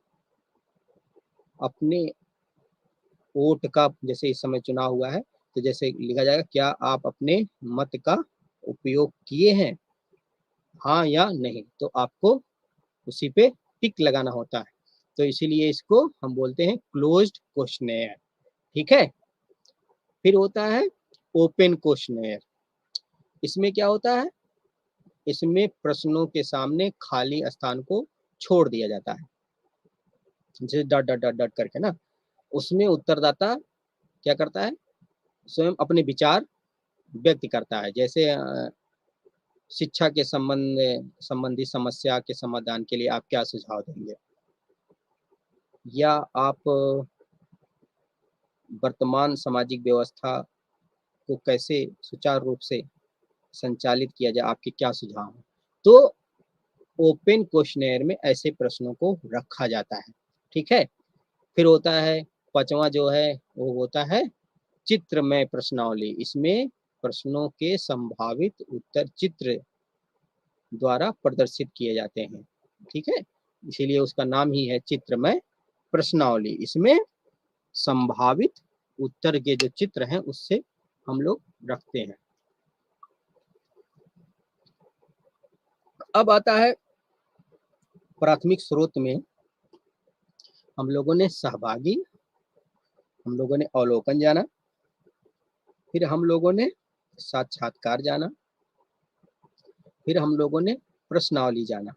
अपने वोट का, जैसे इस समय चुनाव हुआ है तो जैसे लिखा जाएगा, क्या आप अपने मत का उपयोग किए हैं, हाँ या नहीं, तो आपको उसी पे टिक लगाना होता है। तो इसीलिए इसको हम बोलते हैं क्लोज्ड क्वेश्चनेयर। ठीक है, फिर होता है ओपन क्वेश्चनेयर। इसमें क्या होता है, इसमें प्रश्नों के सामने खाली स्थान को छोड़ दिया जाता है, जैसे डॉट डॉट डॉट डॉट करके ना, उसमें उत्तरदाता क्या करता है, स्वयं अपने विचार व्यक्त करता है। जैसे शिक्षा के संबंधी समस्या के समाधान के लिए आप क्या सुझाव देंगे? या आप वर्तमान सामाजिक व्यवस्था को कैसे सुचारू रूप से संचालित किया जाए, आपके क्या सुझाव हैं? तो ओपन क्वेश्चनेयर में ऐसे प्रश्नों को रखा जाता है, ठीक है? फिर होता है 5वां जो है वो होता है चित्रमय प्रश्नावली। इसमें प्रश्नों के संभावित उत्तर चित्र द्वारा प्रदर्शित किए जाते हैं, ठीक है? इसीलिए उसका नाम ही है चित्रमय प्रश्नावली। इसमें संभावित उत्तर के जो चित्र हैं उससे हम लोग रखते हैं। अब आता है प्राथमिक स्रोत में हम लोगों ने सहभागी, हम लोगों ने अवलोकन जाना, फिर हम लोगों ने साक्षात्कार जाना, फिर हम लोगों ने प्रश्नावली जाना।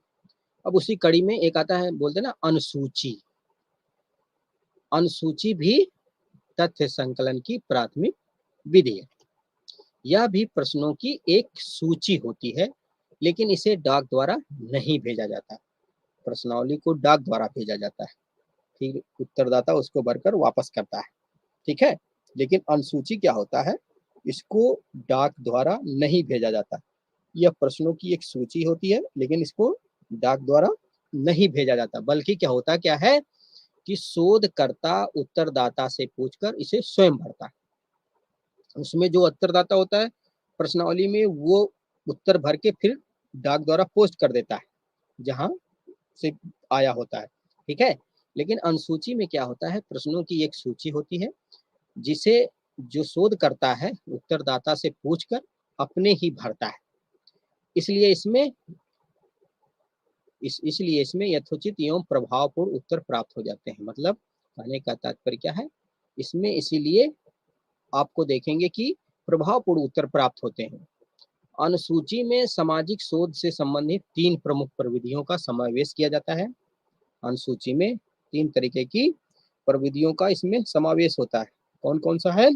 अब उसी कड़ी में एक आता है, बोलते ना अनुसूची। अनुसूची भी तथ्य संकलन की प्राथमिक विधि है। यह भी प्रश्नों की एक सूची होती है, लेकिन इसे डाक द्वारा नहीं भेजा जाता। प्रश्नावली को डाक द्वारा भेजा जाता है, ठीक, उत्तरदाता उसको भरकर वापस करता है, ठीक है? लेकिन अनुसूची क्या होता है, इसको डाक द्वारा नहीं भेजा जाता। यह प्रश्नों की एक सूची होती है, लेकिन इसको डाक द्वारा नहीं भेजा जाता, बल्कि क्या होता क्या है कि शोधकर्ता उत्तरदाता से पूछकर इसे स्वयं भरता है। उसमें जो उत्तरदाता होता है प्रश्नावली में, वो उत्तर भर के फिर डाक द्वारा पोस्ट कर देता है जहां से आया होता है, ठीक है? लेकिन अनुसूची में क्या होता है, प्रश्नों की एक सूची होती है जिसे जो शोध करता है उत्तरदाता से पूछकर अपने ही भरता है। इसलिए इसमें यथोचित एवं प्रभावपूर्ण उत्तर प्राप्त हो जाते हैं। मतलब कहने का तात्पर्य क्या है, इसमें इसीलिए आपको देखेंगे कि प्रभावपूर्ण उत्तर प्राप्त होते हैं। अनुसूची में सामाजिक शोध से संबंधित 3 प्रमुख प्रविधियों का समावेश किया जाता है। अनुसूची में 3 तरीके की प्रविधियों का इसमें समावेश होता है। कौन कौन सा है?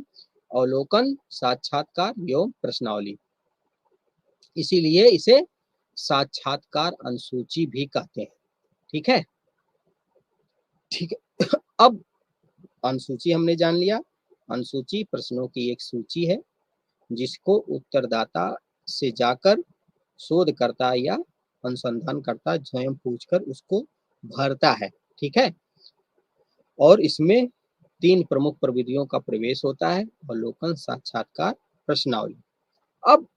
अवलोकन, साक्षात्कार एवं प्रश्नावली। इसीलिए इसे साक्षात्कार अनुसूची भी कहते हैं, ठीक है? ठीक है। अब अनुसूची हमने जान लिया। अनुसूची प्रश्नों की एक सूची है जिसको उत्तरदाता से जाकर शोधकर्ता या अनुसंधानकर्ता स्वयं पूछकर उसको भरता है, ठीक है? और इसमें 3 प्रमुख प्रविधियों का प्रवेश होता है, अवलोकन, साक्षात्कार, प्रश्नावली। अब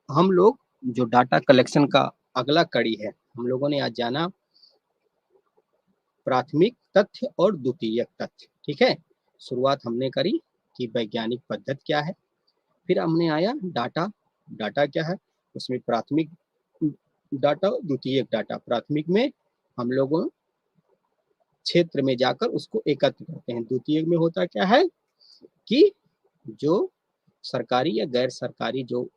हम लोग जो डाटा कलेक्शन का अगला कड़ी है, हम लोगों ने आज जाना प्राथमिक तथ्य और द्वितीयक तथ्य, ठीक है? शुरुआत हमने करी कि वैज्ञानिक पद्धति क्या है, फिर हमने आया डाटा। डाटा क्या है, उसमें प्राथमिक डाटा, द्वितीयक डाटा। प्राथमिक में हम लोगों क्षेत्र में जाकर उसको एकत्र करते हैं। द्वितीयक में होता क्या है कि जो सरकारी या गैर सरकारी जो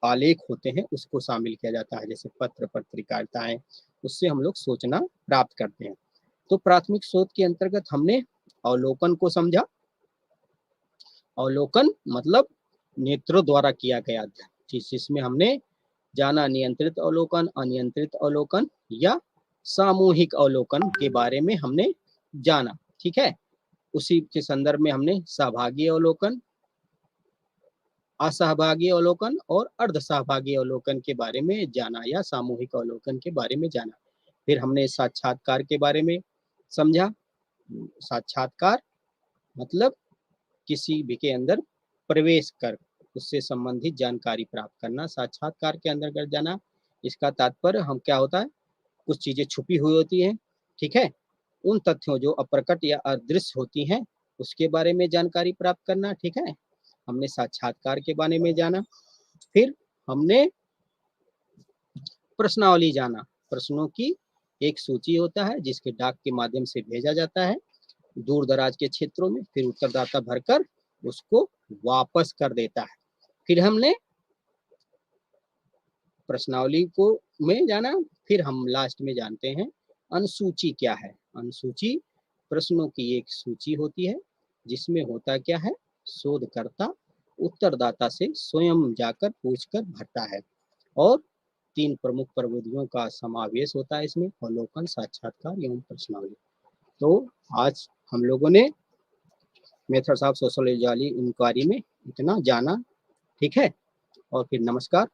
आलेख होते हैं उसको शामिल किया जाता है, जैसे पत्र पत्रिकाएं, उससे हम लोग सूचना प्राप्त करते हैं। तो प्राथमिक शोध के अंतर्गत हमने अवलोकन को समझा। अवलोकन मतलब नेत्रों द्वारा किया गया अध्ययन, जिसमें हमने जाना नियंत्रित अवलोकन, अनियंत्रित अवलोकन या सामूहिक अवलोकन के बारे में हमने जाना, ठीक है? उसी के संदर्भ में हमने सहभागी अवलोकन, असहभागी अवलोकन और अर्ध सहभागी अवलोकन के बारे में जाना या सामूहिक अवलोकन के बारे में जाना। फिर हमने साक्षात्कार के बारे में समझा। साक्षात्कार मतलब किसी भी के अंदर प्रवेश कर उससे संबंधित जानकारी प्राप्त करना, साक्षात्कार के अंतर्गत जाना। इसका तात्पर्य हम क्या होता है, कुछ चीजें छुपी हुई होती हैं, ठीक है? उन तथ्यों जो अप्रकट या अदृश्य होती हैं उसके बारे में जानकारी प्राप्त करना, ठीक है? हमने साक्षात्कार के बारे में जाना। फिर हमने प्रश्नावली जाना। प्रश्नों की एक सूची होता है जिसके डाक के माध्यम से भेजा जाता है दूर दराज के क्षेत्रों में, फिर उत्तरदाता भरकर उसको वापस कर देता है। फिर हमने प्रश्नावली को में जाना। फिर हम लास्ट में जानते हैं अनुसूची क्या है। अनुसूची प्रश्नों की एक सूची होती है जिसमें होता क्या है, शोधकर्ता उत्तरदाता से स्वयं जाकर पूछकर भरता है और 3 प्रमुख प्रविधियों का समावेश होता है इसमें, अवलोकन, साक्षात्कार एवं प्रश्नावली। तो आज हम लोगों ने मेथड्स ऑफ सोशल इंक्वायरी में इतना जाना, ठीक है? और फिर नमस्कार।